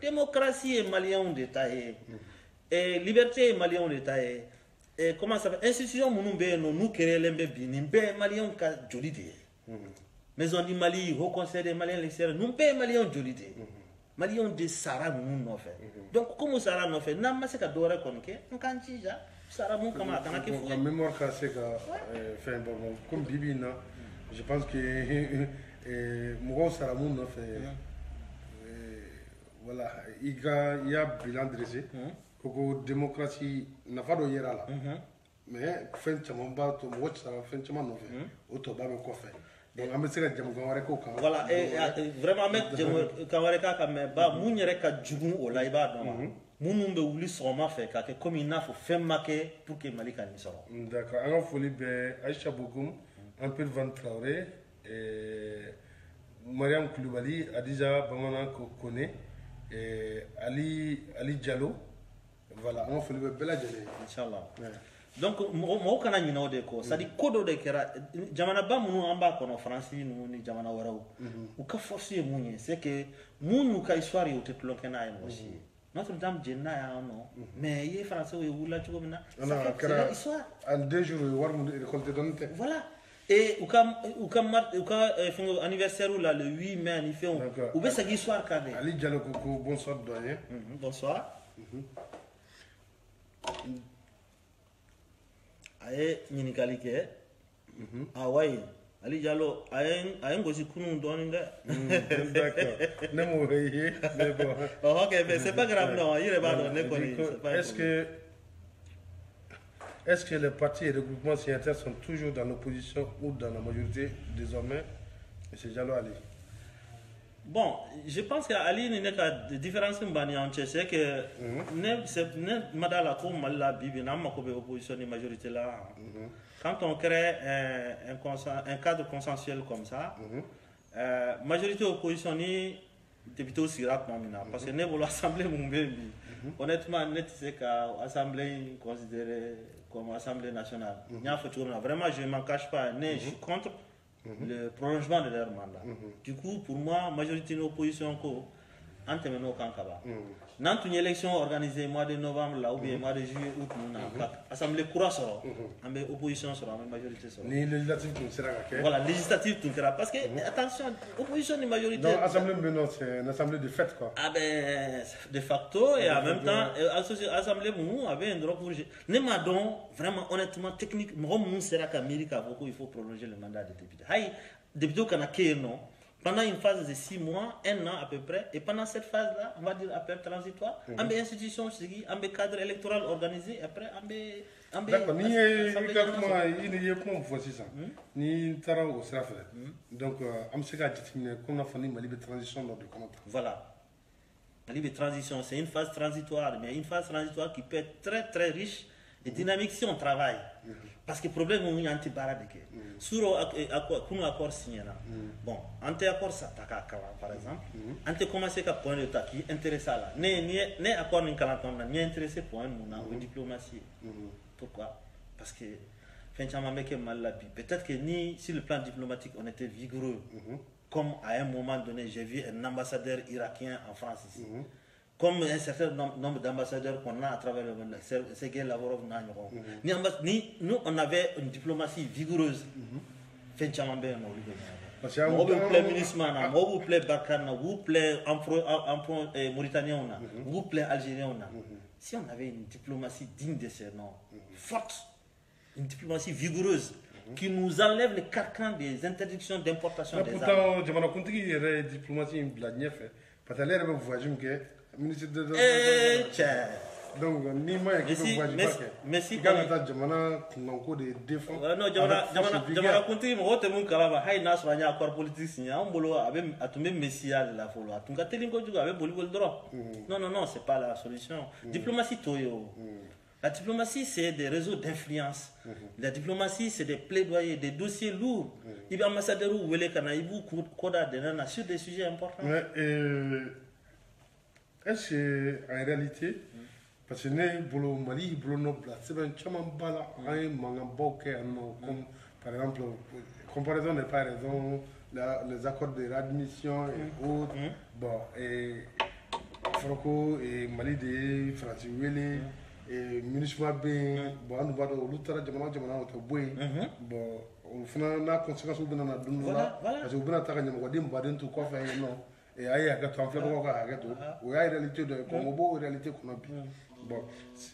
Démocratie est malien détaillé. Et liberté est malien détaillé. Et comment ça va? Institution Mounoumbé, nous créons l'embé, Maliens ka jolide. Maison du Mali, Haut Conseil des Maliens l'extérieur, nous payons Maliens jolide. Maliens de Sarah nous fait. Donc, comment Sarah nous fait? N'a pas ce que d'oreille qu'on fait. On can déjà. Sarah moun kama kana ki la mémoire cassée fait un bon comme Bibi na. Je pense que Mouro Sarah moun fait. Voilà, il y a bilan dressé. Koko démocratie n'a pas de hiérarchie là. Mais fin chaman ba to watch ça fin chaman no fait. Auto ba me ko fait. Donc am se ka jam gaware ko kan. Voilà et vraiment met jam gaware ka ka me ba munyere ka jugun o la iba don. Munu be wuli soma fait ka ke comme il n'a faut faire marquer pour que Malika ni soro. D'accord. Alors folie be Aïcha Bokoum, un peu Van Traoré et Mariam Koulibaly, Adija Bamana ko connaît et Ali Diallo. Voilà, on fait le bel adjectif. Inch'Allah. Donc, moi, quand on a des causes, ça dit quoi de kera, jamana ba munu amba kono France nous ni jamana warau. Ou ka forcer mouni, c'est que munu ka histoire yo te tlokena ya aussi. Notre dame jenna ya non, mais il est français ou la tu comme na. C'est histoire. En 2 jours, il va nous récolter dans le voilà. Et ou ka anniversaire ou là le 8 mai il fait ou be sa histoire kadé. Ali Diallo Koko, bonsoir doyen. Bonsoir. Aye nyinikali ke awai Ali Diallo aye ngosi kunu doni de d'accord ne mo yé mais bon OK mais c'est pas grave non il est pas donné est-ce que les partis et regroupements signataires sont toujours dans l'opposition ou dans la majorité désormais monsieur Diallo Ali? Bon, je pense qu'Ali n'est pas de différence c'est que ne madala comme la Bible n'a pas opposition de majorité là. Quand on crée un cadre consensuel comme ça, majorité opposition ni député aussi rapidement parce que ne vouloir l'assemblée honnêtement net c'est qu'assemblée considérée comme assemblée nationale. Vraiment je m'en cache pas, je suis contre le prolongement de leur mandat. Du coup, pour moi, majorité de l'opposition, en termes kankaba. Dans une élection organisée mois de novembre là ou bien mois de juillet août assemblée courage en opposition sera en majorité sera. Les législatives tout sera. Voilà, législative tout sera parce que attention, opposition de majorité. Non, assemblée non, c'est une assemblée de fait quoi. Ah ben de facto et en même temps assemblée nous avait un droit pour ne donc vraiment honnêtement technique mon sera qu'Amérique il faut prolonger le mandat des députés. Hay député kana non. Pendant une phase de 6 mois, 1 an à peu près, et pendant cette phase-là, on va dire à peu près transitoire, on a une institution, on a un cadre électoral organisé, après on a d'accord, ni comment vous ça ni tara au sera donc on se garde qu'on a fait une libre transition lors de comment voilà la libre transition c'est une phase transitoire mais une phase transitoire qui peut être très très riche Et dynamique si on travaille. Parce que le problème est qu'il y a un petit barrage. Sur l'accord signé, bon, un accord ça par exemple, on a commencé à point de temps qui intéresse à la. Né accord ni calanton, ni intéressé point nous diplomatie. Pourquoi? Parce que peut-être que ni sur le plan diplomatique on était vigoureux, comme à un moment donné j'ai vu un ambassadeur irakien en France ici. Comme un certain nombre d'ambassadeurs qu'on a à travers le monde, Sergei Lavrov, nous on avait une diplomatie vigoureuse. Vous plaît ministre, vous plaît Barkhane, vous plaît Mauritanien, vous plaît Algérien. Si on avait une diplomatie digne de ce nom, forte, une diplomatie vigoureuse, qui nous enlève le carcan des interdictions d'importation des armes. Pourtant, il y a une diplomatie parce que l'air de voyage ministre de donc ni moi qui voyage mais si quand on a jamana kungo de défense non jamana kunti mo wote mun kalaba hay naso anya accord politique signa on bolo abe atumbe messia la folo atunga telingo juga abe boli bol droit non c'est pas la solution diplomatie toyo. La diplomatie, c'est des réseaux d'influence. La diplomatie, c'est des plaidoyers, des dossiers lourds. Il y a ambassadeur ou Wele Kanaïbou, Koda, sur des sujets importants. Est-ce qu'en réalité, parce que nous, Mali, c'est un chaman bala, un mangambok, comme par exemple, comparaison n'est pas raison, les accords de réadmission et autres. Bon, et Franco et Mali de Francis Wele. Et ministre bien bon nous va au lutara jamana to boy bon on fana na conséquence ou na dunula parce que bina taka nyama dem baden to ko fa non et ayi aga to amfle ko aga to o ya réalité de comme bo réalité qu'on a bon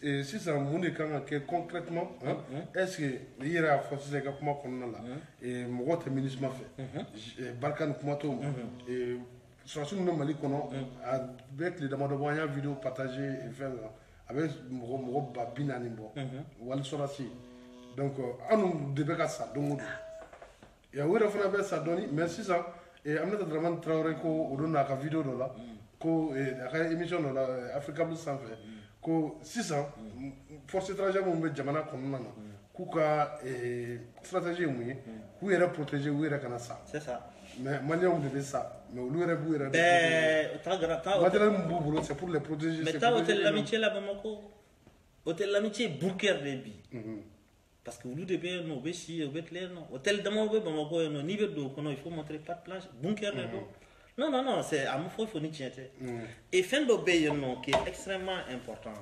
et si ça mon kan que concrètement est-ce que il y a force de comment qu'on là et mo ko ministre ma fait Barkhane kuma to et sur nous Mali kono avec les demandes de vidéo partager et faire avec mon babina nimbo wal sorasi donc anu de beka sa donc ya wera fana be sa doni mais si ça et amna vraiment Traoré ko odona ka vidéo do la ko aka émission do la Africa Blue sans fait ko 600 force étrangère mo be jamana ko nana ku ka stratégie mu ku era protéger ku era kana sa c'est ça mais manière de ça mais au lieu de c'est pour les protéger. Mais t'as hôtel l'amitié là Bamako, hôtel l'amitié Bouker Rebi. Parce que vous le devez non béchi au Bethléem non hôtel Damabo Bamako non niveau d'eau il faut montrer pas de planche Bunker Rebi. Non c'est à mon faut ni tienter. Et fin d'obéir non qui est extrêmement important.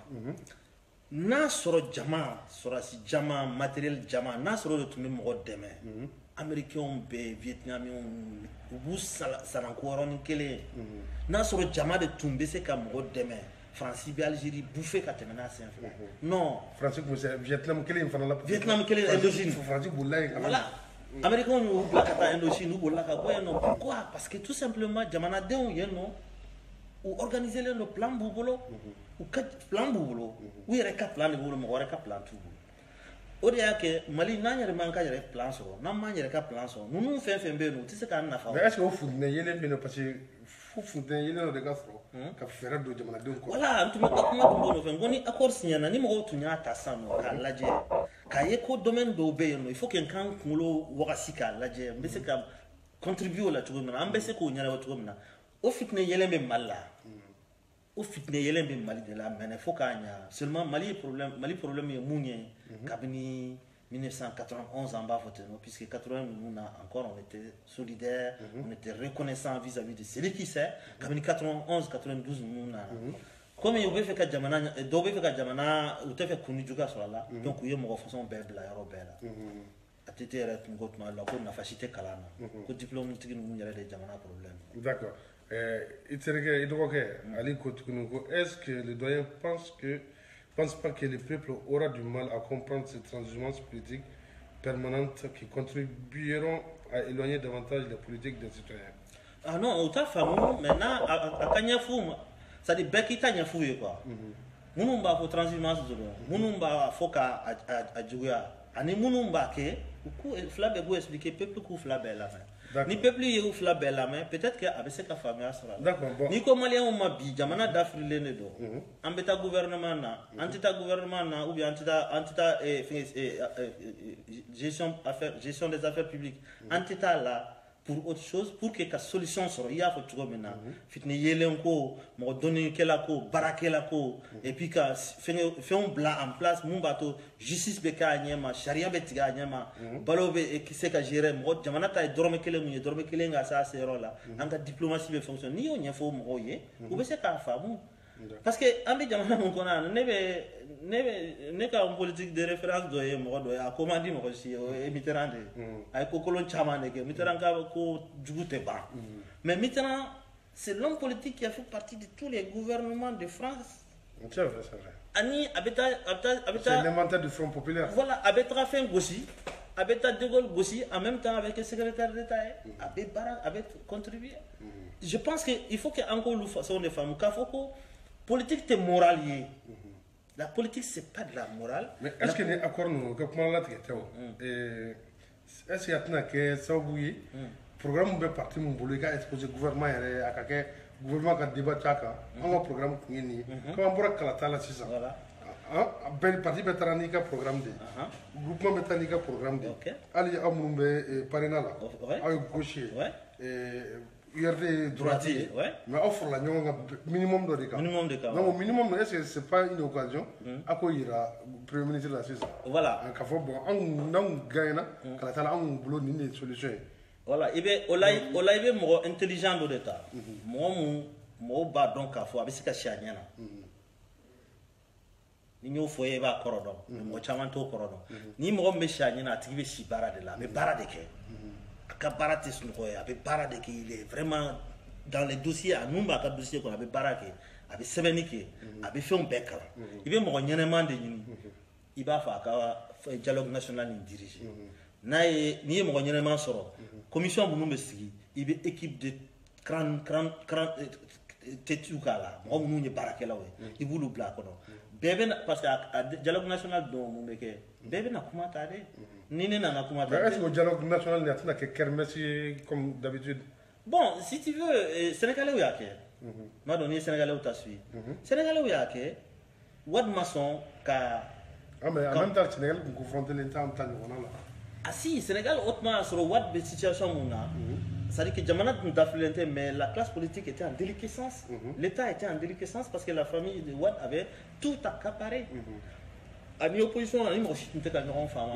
Na soro jama sorasi jama matériel jama na soro de tout même demain. Américains be Vietnamiens bu salankoron kele na soro jama de tumbe se ka mo demain France bi Algérie bouffé ka temena sen non France bu Vietnam kele fana la Vietnam kele Indochine France bu lay voilà Américains nous blakata Indochine ou la ka non pourquoi parce que tout simplement jamana de on yeno ou organiser le plan boubolo ou quatre plan boubolo ou yere ka plan boubolo mo yere ka plan tout o de y'a kɛ Mali n'an yɛrɛ man ka yɛrɛ plan sɔrɔ n'an m'an yɛrɛ ka plan sɔrɔ ninnu fɛn fɛn bɛ yen nɔ u tɛ se k'an nafa. mais est-ce que o funtɛnɛ yelen bɛ yen nɔ parce que fo funtɛnɛ yelen dɔ de ka sɔrɔ ka fɛɛrɛ don jamanadenw kɔrɔ. voilà n tun bɛ ka kuma tun b'o nɔfɛ n ko ni accord signana ni mɔgɔw tun y'a ta sisan nɔ k'a lajɛ k'a ye ko domaine dɔw bɛ yen nɔ il faut que n k'an kunkolo wagasi k'a lajɛ n bɛ se ka contribuer o la cogo min na an bɛ se k'o ɲɛnabɔ cogo min na o fitinɛ yɛlɛn bɛ Mali la. O fitne yelen be Mali de la mais faut k'a ɲa seulement Mali problème ye mun ye kabini 1991 en bas puisque 80 nous encore on était solidaires on était reconnaissants vis-à-vis de celui qui sait kabini 91 92 nous comme il veut faire que jamana do be fait que jamana ou te fait kunu juga sur là donc il y a mo façon be bla yaro be la atete yɛrɛ tun ko tuma la ko nafa si tɛ kalan na ko diplôme tigi ninnu yɛrɛ de jamana problème. D'accord. I terikɛ i dɔgɔkɛ ale ko tuguni ko est-ce que le doyen pense pas que le peuple aura du mal à comprendre ces transhumances politiques permanentes qui contribueront à éloigner davantage les politiques des citoyens? Ah non, on t'a fait maintenant à Kanyafou, ça dit bête qui t'a ɲɛf'u quoi. Minnu b'a fɔ transhumance dɔrɔn, minnu b'a fɔ k'a juguya, ani minnu b'a kɛ, u k'u fila bɛɛ b'u expliquer peuple k'u fila bɛɛ lamɛn. Ni peuple yi ou fla bella mais peut-être que avec ce qu'a famille sera. D'accord, bon. Ni ko malien ou mabi jamana d'Afrique lene do. Ambeta gouvernement na, antita gouvernement na ou bien antita gestion des affaires publiques. Antita là pour autre chose pour que la solution soit il y a faut trouver maintenant fitni yelen ko mo donner kela ko barakela ko et puis ka fait un blanc en place mon bateau justice be ka nyama sharia be tiga nyama balo be ki se ka gérer mo jamana tay dorme kele nga sa sero là en ka diplomatie be fonctionne ni yo nyefo mo ye ou be se ka fa bon parce que ambi jamana mon kona ne ka un politique de référence do ye mo do ya commandi mo si Mitterrand ay ko kolon chamane ke Mitterrand ka ko djugute ba mais Mitterrand c'est l'homme politique qui a fait partie de tous les gouvernements de France. C'est vrai, c'est vrai. Ani abeta c'est l'inventaire du Front populaire. Voilà, abeta fait Gossi, abeta De Gaulle Gossi en même temps avec le secrétaire d'État avait contribué. Je pense qu'il faut que encore nous faisons des femmes kafoko politique est moralier. La politique, c'est pas de la morale. Mais est-ce que les accords nous comment là est-ce qu'il y a que ça oui programme be parti mon boulot ka exposé gouvernement yere akake gouvernement ka débat chaka on programme ni comment pour kala tala sisa voilà ben parti veterani ka programme de groupement veterani ka programme de ali amumbe parena la ay gaucher URD droitier mais offre la nyonga minimum de cas non minimum est-ce que c'est pas une occasion akoyira premier ministre la sisa voilà ka fo bon on nan gaina kala tala on boulot ni des solutions. Voilà, il est mo intelligent de l'état. Mo ba donc à fois avec ce que chania na. Ni ñoo foye ba korodon, mo chaman to korodon. Ni mo me chania na tibe si bara de là, mais bara de ke. Aka bara te sun ko ya, be bara de ke il est vraiment dans les dossiers à numba ka dossier qu'on avait barake, avec seveniki, avec fait un bec. Il est mo ñenema de ni. Il va faire dialogue national ni diriger. Ni ye mɔgɔ ɲɛnɛman sɔrɔ commission minnu bɛ sigi i bɛ équipe de grand têtu k'a la mɔgɔ minnu ye baarakɛlaw ye i b'olu bila a kɔnɔ bɛɛ bɛ na parce que a dialogue national dɔn mun bɛ kɛ bɛɛ bɛ na kuma ta dɛ ni ne nana kuma ta est-ce que le dialogue national a tɛna kɛ kermesse comme d'habitude bon si tu veux sénégalais y'a kɛ m'a dɔn ni sénégalais ta suit sénégalais y'a kɛ wari ma sɔn ka mais en même temps sénégalais kun confronté l'État en temps ɲɔgɔnna la. Ah si, Sénégal hautement sur what de situation mouna. C'est-à-dire que Jamana d'Afrique, mais la classe politique était en déliquescence. L'État était en déliquescence parce que la famille de Ouad avait tout accaparé. À l'opposition, on a aussi une tête à une femme.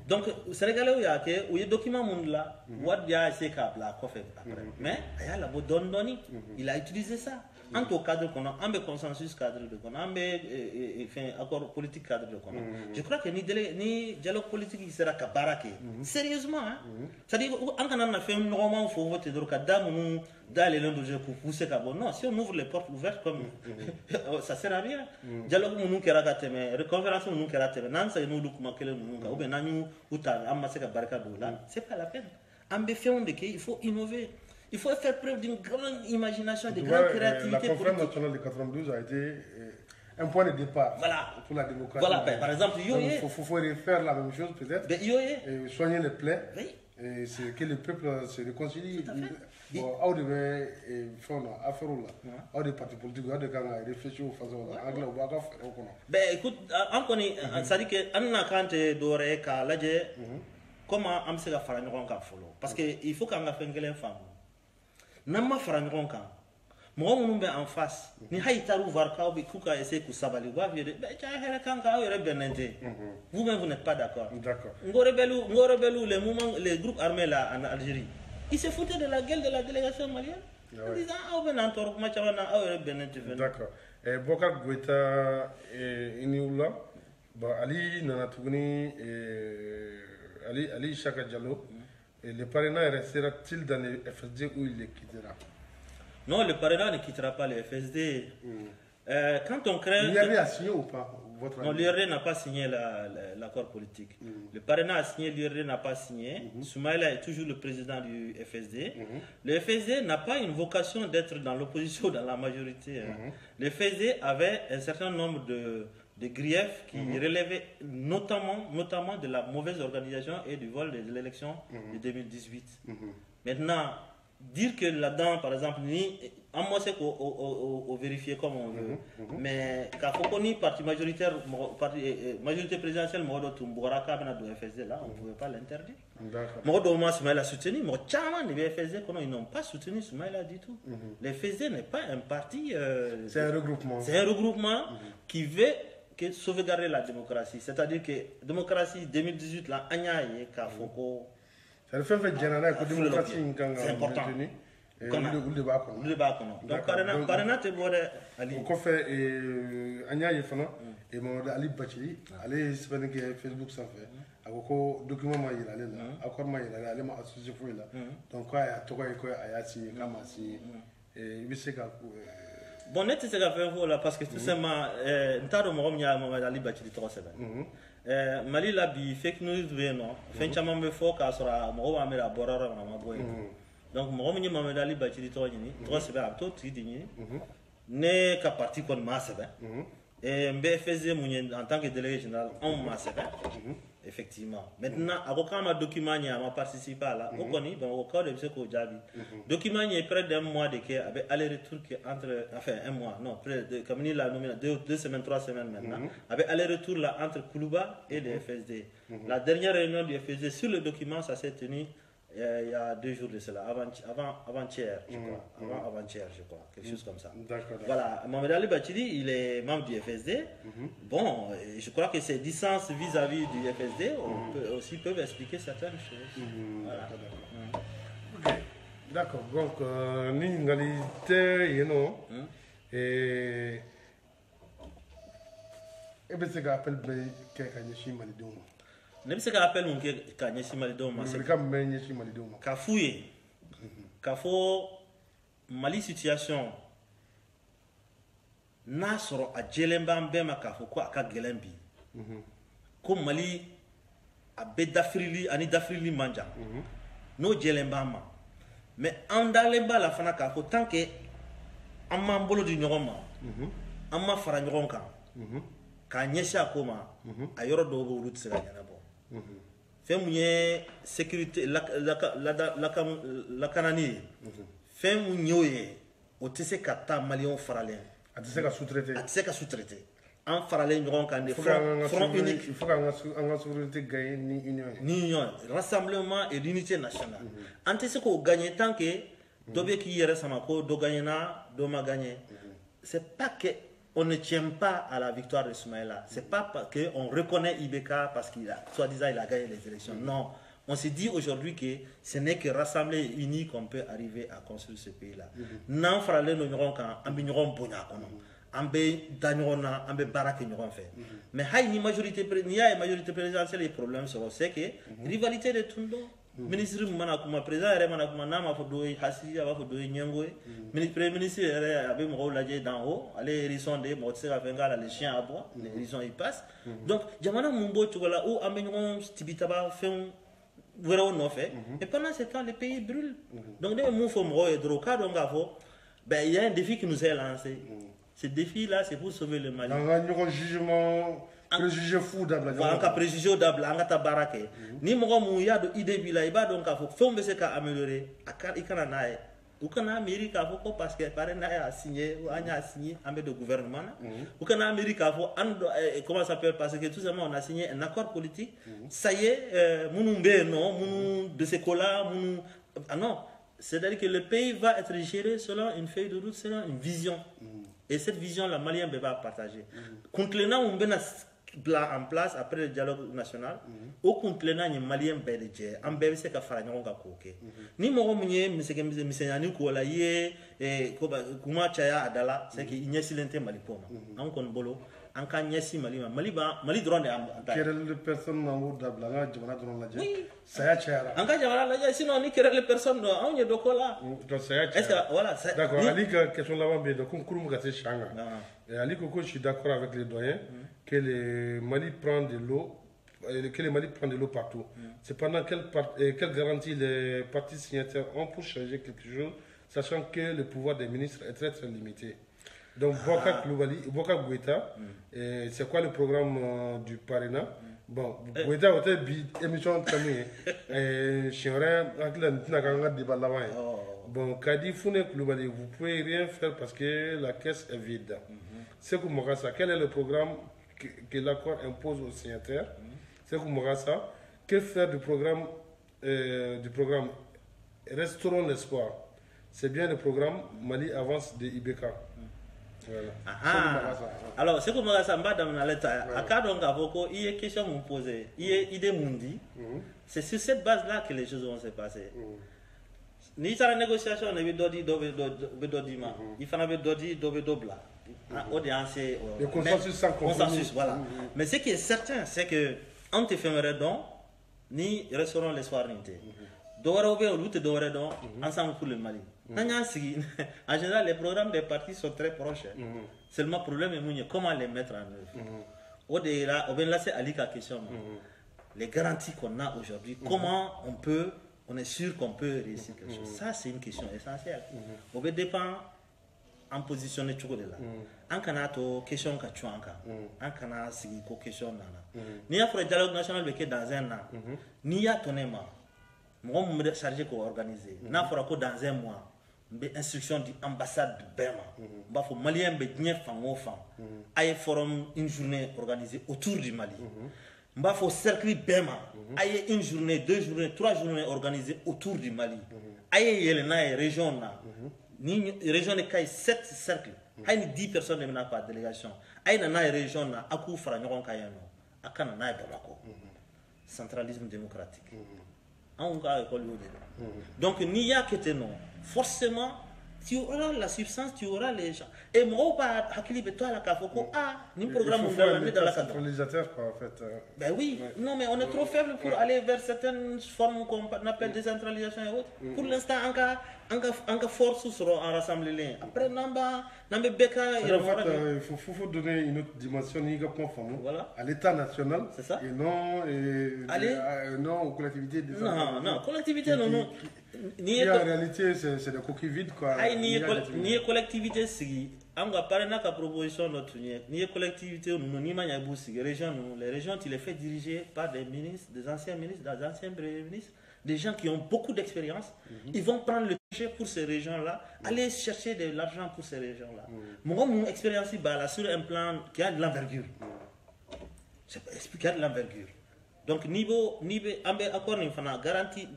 Donc, Sénégalais, il y a des documents là, Ouad a essayé de faire après. Mais il y a la bonne il a utilisé ça. En tout cadre qu'on a, un consensus cadre de qu'on a, un accord politique cadre de qu'on a. Je crois que ni dialogue politique il sera kabaraké. Sérieusement, hein. C'est-à-dire, on a fait un roman, il faut voter de l'ocadam, dans les langues pour pousser Cabo. Non, si on ouvre les portes ouvertes comme ça sert à rien. Dialogue nous qui ragateme, conférence nous qui ragateme, nan ça nous look manquer nous, ou bien nanu ou ta amassé barricade là, c'est pas la peine. Ambition de qu'il faut innover. Il faut faire preuve d'une grande imagination, de grande créativité. La conférence nationale de 92 a été un point de départ pour la démocratie. Voilà, par exemple, il faut faire la même chose peut-être, soigner les plaies, et que le peuple se réconcilie. Bon, devait faire affaire là, des partis politiques, de réfléchir aux façons anglais ou baga faire. Ben écoute, on connaît, ça dit que on a quand doré qu'à l'âge, comment on se la faire une rencontre follow, parce que il faut qu'on a fait une femme. Nama fara ɲɔgɔn kan mɔgɔ minnu bɛ en face ni hali taar'u voir k'aw bɛ k'u ka essayer k'u sabali u b'a f'i ye dɛ cɛ hɛrɛ kan kan aw yɛrɛ bɛnnen tɛ vous-même vous n'êtes pas d'accord. Ngo rebelles les groupes armés là en Algérie ils se foutaient de la gueule de la délégation malienne en disant aw bɛ n'an tɔɔrɔ kuma caman na aw yɛrɛ bɛnnen tɛ fɛn. D'accord. Bokar Goïta i ni wula bon Ali nana tuguni Ali Chaka Diallo. Et le parrainage restera-t-il dans le FSD ou il les quittera? Non, le parrainage ne quittera pas le FSD. Quand on crée... L'IRD a signé ou pas Non, l'IRD n'a pas signé l'accord politique. Le parrainage a signé, l'IRD n'a pas signé. Soumaïla est toujours le président du FSD. Le FSD n'a pas une vocation d'être dans l'opposition ou dans la majorité. Le FSD avait un certain nombre des griefs qui relevaient notamment de la mauvaise organisation et du vol de l'élection de 2018. Maintenant, dire que là-dedans, par exemple, en moi c'est qu'on vérifier comme on veut, mais quand on est parti majoritaire, majorité présidentielle, Modo Tumbora Kabana de FSD là, on ne pouvait pas l'interdire. Modo Oma Soumaïla soutenu, mais Tchaman de FSD, ils n'ont pas soutenu Soumaïla du tout. Le FSD n'est pas un parti. C'est un regroupement. C'est un regroupement qui veut sauvegarder la démocratie. C'est-à-dire que la démocratie 2018, là, c'est le fait que la démocratie c'est important. Le débat. Donc, Parana, tu vois, Ali. On fait Anya Yefana et mon Ali Bachili, allez, c'est pas que Facebook ça fait. Ako document ma yira là, accord ma yira là, ma associé pour là. Donc quoi, à toi quoi, à signé, comme à signé. Et il sait que bon, net c'est qu'à faire là parce que tout simplement, n'taro mo mia ma Ali Bachili trop c'est bien. Mali la bi fake news non. Fin chama me fo ka sora mo wa me la borara ma boy. Donc mo mia ma Ali Bachili trop ni, trop c'est bien tout tidini. Ne ka parti kon ma c'est bien. Et MBFZ en tant que délégué général on ma c'est bien. Effectivement. Maintenant, quand on a document qui a participé à la, on connaît, donc au cas de ce qu'on a dit. Document est près d'un mois de qu'il avec aller-retour entre, enfin un mois, non, près de, comme il l'a nommé, 2 semaines, 3 semaines maintenant, avec aller-retour là entre Koulouba et le FSD. La dernière réunion du FSD sur le document, ça s'est tenu il y a 2 jours de cela, avant-hier, je crois. Avant-hier, je crois, quelque chose comme ça. Voilà, Mohamed Ali Bachili, il est membre du FSD. Bon, je crois que ces distances vis-à-vis du FSD aussi peuvent expliquer certaines choses. Voilà. Ok, d'accord. Donc, l'égalité, you know, et bien, c'est qu'on appelle quelqu'un qui est malade. Ne bɛ se ka appel mun kɛ ka ɲɛsin malidenw ma ka f'u ye k'a fɔ Mali situation n'a sɔrɔ a jɛlen b'an bɛɛ ma k'a fɔ ko a ka gɛlɛn bi ko Mali a bɛ dafirili ani dafirili man jan n'o jɛlen b'an ma mais an dalen b'a la fana k'a fɔ tant que an m'an bolo di ɲɔgɔn ma an ma fara ɲɔgɔn kan k'a ɲɛsin a ko ma a yɔrɔ dɔw bɛ olu tɛ se ka ɲɛnabɔ. Fɛn mun ye sécurité lakanani ye fɛn mun y'o ye o tɛ se ka taa maliyɛnw faralen a tɛ se ka sous-traiter an faralen ɲɔgɔn kan de front unique il faut qu'an ka souveraineté gagner ni union rassemblement et l'unité nationale an tɛ se k'o gagner tant que dɔ bɛ k'i yɛrɛ sama ko dɔ gagnera dɔ ma gagner c'est pas que on ne tient pas à la victoire de Soumaïla. C'est pas parce qu'on reconnaît Ibeka parce qu'il a, soi-disant, il a gagné les élections. Non. On se dit aujourd'hui que ce n'est que rassemblés et unis qu'on peut arriver à construire ce pays-là. Non, frère, nous n'aurons qu'un ambignon bonheur. Ambe dagnona, ambe barake n'auront fait. Mais il y a majorité présidentielle, les problèmes c'est que rivalité de tout le monde. Ministre mana kuma président yɛrɛ mana kuma n'a ma fɔ dɔ ye hasi a b'a fɔ dɔ ye ɲɛngo ye premier ministre yɛrɛ a bɛ mɔgɔw lajɛ d'en haut ale ye hérisson de ye mɔgɔ tɛ se ka fɛn k'a la les chiens aboient les hérissons ils passent donc jamana mun b'o cogo la ou an bɛ ɲɔgɔn tibitaba fɛnw wɛrɛw nɔfɛ et pendant ce temps le pays brûle donc ne bɛ mun fɔ mɔgɔw ye dɔrɔn k'a dɔn k'a fɔ ben il y a un défi qui nous est lancé ce défi là c'est pour sauver le Mali. Dans un ɲɔgɔn jugement préjugé fou d'abla en cas préjugé d'abla en cas tabarake ni mɔgɔ mun y'a dɔn idée b'i la i b'a dɔn k'a fɔ fɛnw bɛ se ka améliorer i kana n'a ye u kana miiri k'a fɔ ko parce que pare n'a y'a signé ou an y'a signé an bɛ don gouvernement na u kana miiri k'a fɔ an comment ça peut parce que tout simplement on a signé un accord politique ça y est minnu bɛ yen nɔ minnu bɛ se ko la minnu ah non c'est-à-dire que le pays va être géré selon une feuille de route selon une vision et cette vision la malien bɛɛ b'a partager kuntilenna mun bɛna en place après le dialogue national au kuntilenna ni malien bɛɛ de jɛ an bɛɛ bɛ se ka fara ɲɔgɔn kan k'o kɛ ni mɔgɔ min ye misɛnyani k'o la i ye kuma caya a da la c'est que i ɲɛsilen tɛ Mali ko ma an kɔni bolo an ka ɲɛsin Mali ma Mali dɔrɔn de y'an ta ye querelle de personne n'an b'o dabila an ka jamana dɔrɔn lajɛ saya cayara an ka jamana lajɛ sinon ni querelle de personne dɔn anw ye dɔ ko la donc saya cayara est-ce que voilà d'accord Ali ka question laban bɛ yen donc kurun bɛ ka se sian kan Ali ko je suis d'accord avec les doyens que le Mali prend de l'eau partout. Cependant, quelle garantie les partis signataires ont pour changer quelque chose, sachant que le pouvoir des ministres est très très limité. Donc, Bokar Koulibaly, Bokar Goueta, c'est quoi le programme du parrainat? Bon, Goueta, vous avez une émission de famille. Je suis en train de débat là-bas. Bon, Kadi Founé Koulibaly, vous ne pouvez rien faire parce que la caisse est vide. C'est comme ça. Quel est le programme que l'accord impose aux signataires? C'est comme ça. Que faire du programme Restaurons l'espoir? C'est bien le programme Mali avance de IBK. Voilà. Alors, c'est comme ça, madame Naleta, à Kadon Gavoko, il y a une question à me poser, il y a une idée mundi. C'est sur cette base-là que les choses vont se passer. Ni la négociation, il y a il faut dobla. Le consensus sans compromis. Voilà. Mais ce qui est certain, c'est que on te fait donc, ni restaurant les soirs n'était. Ensemble pour le Mali. En général, les programmes des partis sont très proches. Seulement, le problème est comment les mettre en œuvre. Au-delà, c'est Ali la question. Les garanties qu'on a aujourd'hui, comment on est sûr qu'on peut réussir quelque chose. Ça, c'est une question essentielle. On dépend en positionner tout de là. En Canada, question que tu as en Canada, c'est une question nana. Ni a fait le dialogue national dans un an, ni a tourné ma. Moi, je me chargé pour organiser. N'a pas dans un mois. Une instruction de l'ambassade de Berma. Il faut Maliens bien faire un forum une journée organisée autour du Mali. Il faut cercle Berma. Il y a une journée, 2 journées, 3 journées organisées autour du Mali. Il y a une région là. Une région de 7 cercles. Il y a 10 personnes qui n'ont pas de délégation. Il y a une région là. Il y a une centralisme démocratique. Donc, il n'y a que non. Forcément, tu auras la substance, tu auras les gens. Et moi, toi, la Kafoko, ni programme dans la centralisateur, quoi, en fait. Ben oui, non, mais on est trop faible pour aller vers certaines formes qu'on appelle décentralisation et autres. Pour l'instant, en cas force seront en rassembler. Après, il faut donner une autre dimension voilà. à l'État national. C'est ça. Et non aux collectivités décentralisées. Non, collectivité, non. En réalité, c'est des coquilles vides, quoi. Ni collectivité, c'est on va parler de la proposition notre ni collectivité ni les régions tu les fais diriger par des ministres, des anciens ministres, des anciens premiers ministres, des gens qui ont beaucoup d'expérience. Ils vont prendre le budget pour ces régions-là, aller chercher de l'argent pour ces régions-là. Mon expérience sur un plan qui a de l'envergure. C'est expliquer de l'envergure. Donc niveau accord ni fana garantie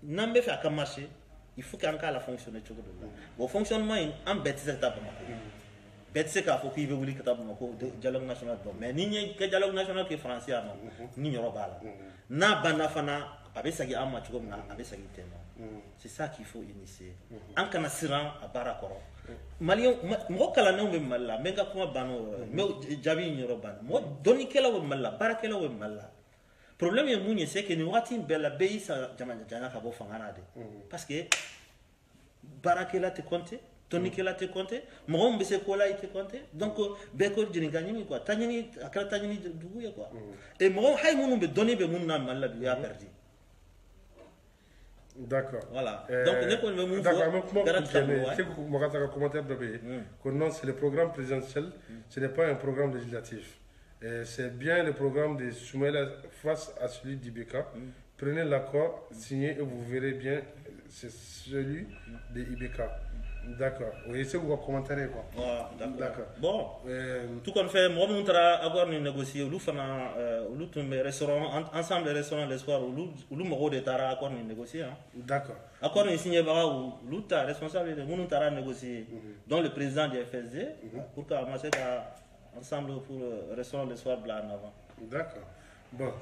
n'ambe fait à marcher, il faut qu'en cas la fonctionne tout de là. Bon fonctionnement en bête cette étape. Bête c'est qu'il faut qu'il veut que dialogue national mais ni que dialogue national que français non ni yorobala na bana fana avec ça qui a match comme avec ça qui tellement c'est ça qu'il faut initier en kana siran à barakoro malien mo kala no be malla me ga kuma bano me jabi yoroban mo doni kala we malla barakela we malla problème est mounier c'est que nous wati bella pays ça jamana jana ka bo fangana de parce que barakela te compter tonikela te compter mo be se kola ite compter donc beko jini gagni quoi tanyini akala tanyini dugu quoi et mo hay munu be donner be munna malla bi a perdu. D'accord. Voilà. Donc, non, c'est le programme présidentiel, ce n'est pas un programme législatif. C'est bien le programme de Soumaïla face à celui d'Ibeka. Prenez l'accord, signez et vous verrez bien, c'est celui de Ibeka. D'accord. Oui, c'est vous commenter quoi. Voilà, d'accord. Bon, tout qu'on fait, moi, on va avoir une négociation. Nous faisons un restaurant, ensemble les restaurants le soir, nous m'aurons des taras accord une négociation. D'accord. Accord une signé bara ou l'outa responsable de nous tara négocier, dont le président du FSD, pour commencer ensemble pour le restaurant le soir blanc en avant. D'accord. Bon,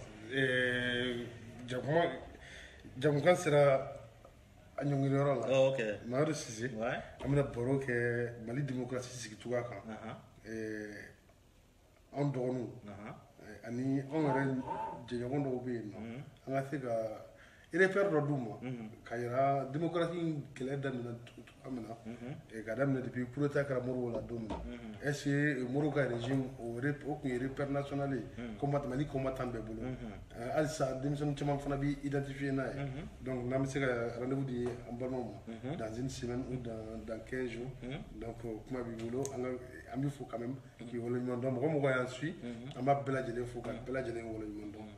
Jamoukan sera. Ok. Maodo Cissé. Amina baro ke Mali démocratie sigi tuga kan. On dɔgɔninw ani anw yɛrɛ jɛɲɔgɔn dɔw bɛ yen nɔ an ka se ka repère dɔ d'u ma ka yira démocratie kɛlɛ daminɛ tuma min na ka daminɛ depuis coup d'état kɛra Modibo la don min na est ce que Modibo ka régime o tun ye repère national ye Mali combattant bɛɛ bolo halisa denmisɛnnin caman fana b'i identifier n'a ye donc n'an bɛ se ka rendez-vous di an balimaw ma dans une semaine ou dans 15 jours donc kuma b'i bolo an b'i fo quand même k'i waleɲuman dɔn mɔgɔ mɔgɔ y'an suit an b'a bɛɛ lajɛlen fo ka bɛɛ lajɛlen waleɲuman dɔn.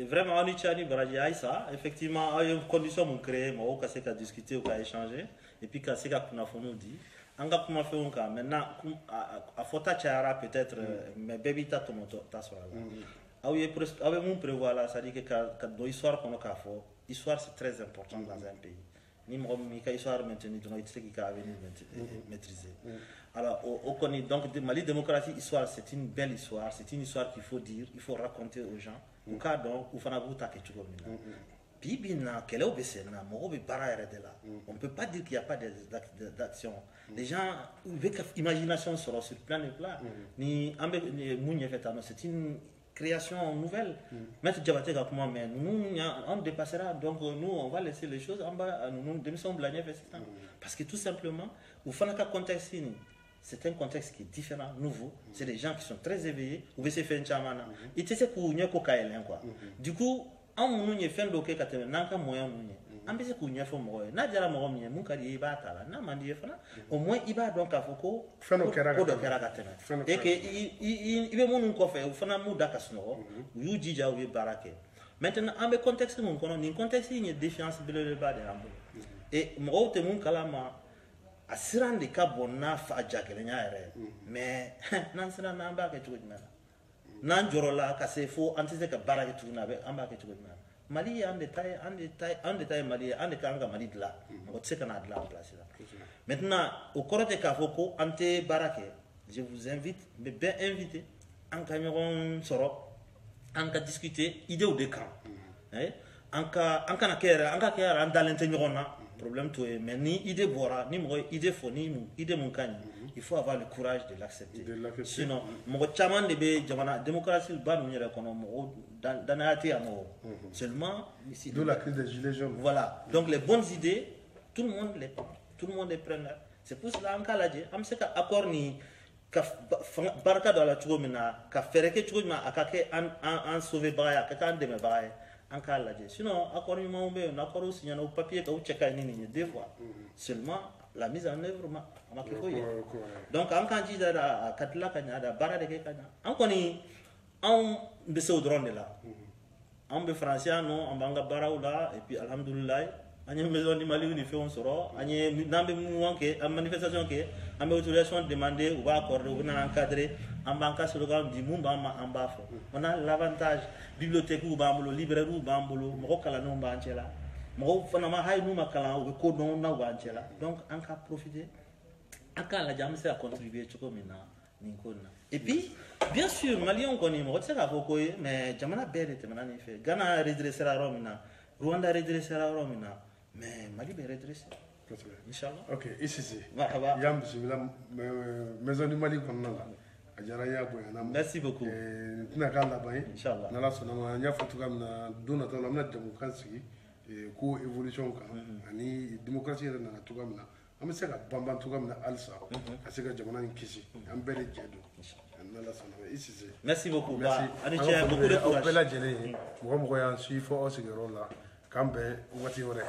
Vraiment, on utilise Baraji Aïssa. Effectivement, il y a une condition pour créer, mais on a discuter, on a échanger. Et puis, quand c'est qu'on a fait, nous dit, on a comment faire un cas. Maintenant, à Fota Tchara, peut-être, mais baby ta tomato, ta soirée. Avec mon prévoir là, ça dit que quand l'histoire qu'on a fait, l'histoire c'est très important dans un pays. Ni moi, l'histoire maintenant, il y a qui a venir maîtriser. Alors, on connaît donc Mali démocratie, histoire, c'est une belle histoire, c'est une histoire qu'il faut dire, il faut raconter aux gens. Au cas donc, il faut que tu aies puis, quel est le BC, on ne peut pas dire qu'il n'y a pas d'action. Les gens, avec imagination sur plein de plats, c'est une création nouvelle. Maître Diabaté, mais nous, on dépassera, donc nous, on va laisser les choses en bas, nous, démission blagner, parce que tout simplement, il faut que contexte. C'est un contexte qui est différent, nouveau. C'est des gens qui sont très éveillés. Vous pouvez se faire un chamana. Et tu sais qu'on y a quoi. Du coup, on y a fait un dossier qui est un moyen. On peut se qu'on y a fait un moyen. N'a pas mon moyen. Mon carrière va à la. N'a pas dit ça. Au moins, il va donc à Foucault. Fait nos caractères. Et que il veut mon coffre. Ou fait un mot d'acasno. Ou you dis déjà ou baraké. Maintenant, en contexte, mon connaît. Dans contexte, il y a défiance de l'élevage de l'ambo. Et mon te mon kalama. A siran de ka bonna fa jakelenya yɛrɛ mais n'an sera n'an b'a kɛ cogo jumɛn na n'an jɔrɔla ka se fo an tɛ se ka baara kɛ tuguni an b'a kɛ cogo jumɛn na Mali ye an de ta ye Mali ye an de kan ka Mali dilan mɔgɔ tɛ se ka n'a dilan en place la maintenant o kɔrɔ tɛ k'a fɔ ko an tɛ baara kɛ je vous invite n bɛ bɛɛ inviter an ka ɲɔgɔn sɔrɔ an ka discuter idéew de kan an kana kɛ yɛrɛ an ka kɛ yɛrɛ an dalen tɛ ɲɔgɔn na problème tout est mais ni idée bora ni mo idée fo ni idée mon kany il faut avoir le courage de l'accepter sinon mo chaman de be jamana démocratie ba no yere kono mo danati amo seulement ici de la crise des gilets jaunes voilà donc les bonnes idées tout le monde est preneur c'est pour cela en kalaje am se ka accord ni ka barka dans la chugomina ka fereke chugomina akake an sauver baya ka kan de me baya en cas là sinon accord on accord aussi il y a un papier que vous checkez deux fois seulement la mise en œuvre ma donc en quand dit à katla kanya da bara de kanya en koni on be se drone là on be français non on banga bara là et puis alhamdulillah anye maison du Mali ni fait on soro anye nambe mouvement que en manifestation que en autorisation demander ou va accorder ou na encadrer en banque slogan du mumba en bas on a l'avantage bibliothèque ou bambulo librairie ou bambulo moko kala no banchela moko fana ma hay no makala ou ko don na banchela donc en cas profiter en cas la jamse a contribuer choko mina ninkona et puis bien sûr malien koni mo tsaka foko mais jamana bele te manani fait Ghana redresser la romina Rwanda redresser la romina mais Mali be redresser inchallah OK ici c'est yam bismillah maison du Mali konna la merci beaucoup tina ka laban inchallah n'ala sɔnna ma n y'a fɔ cogoya min na don nataw la an bɛna jamukan sigi ko évolution kan ani démocratie yɛrɛ nana cogoya min na an bɛ se ka banban cogoya min na halisa ka se ka jamana in kisi an bɛɛ de jɛ don n'ala sɔnna ma i Sise merci beaucoup merci ani cɛ beaucoup de courage aw bɛɛ lajɛlen mɔgɔ mɔgɔ y'an suit fo aw sigiyɔrɔ la k'an bɛn waati wɛrɛ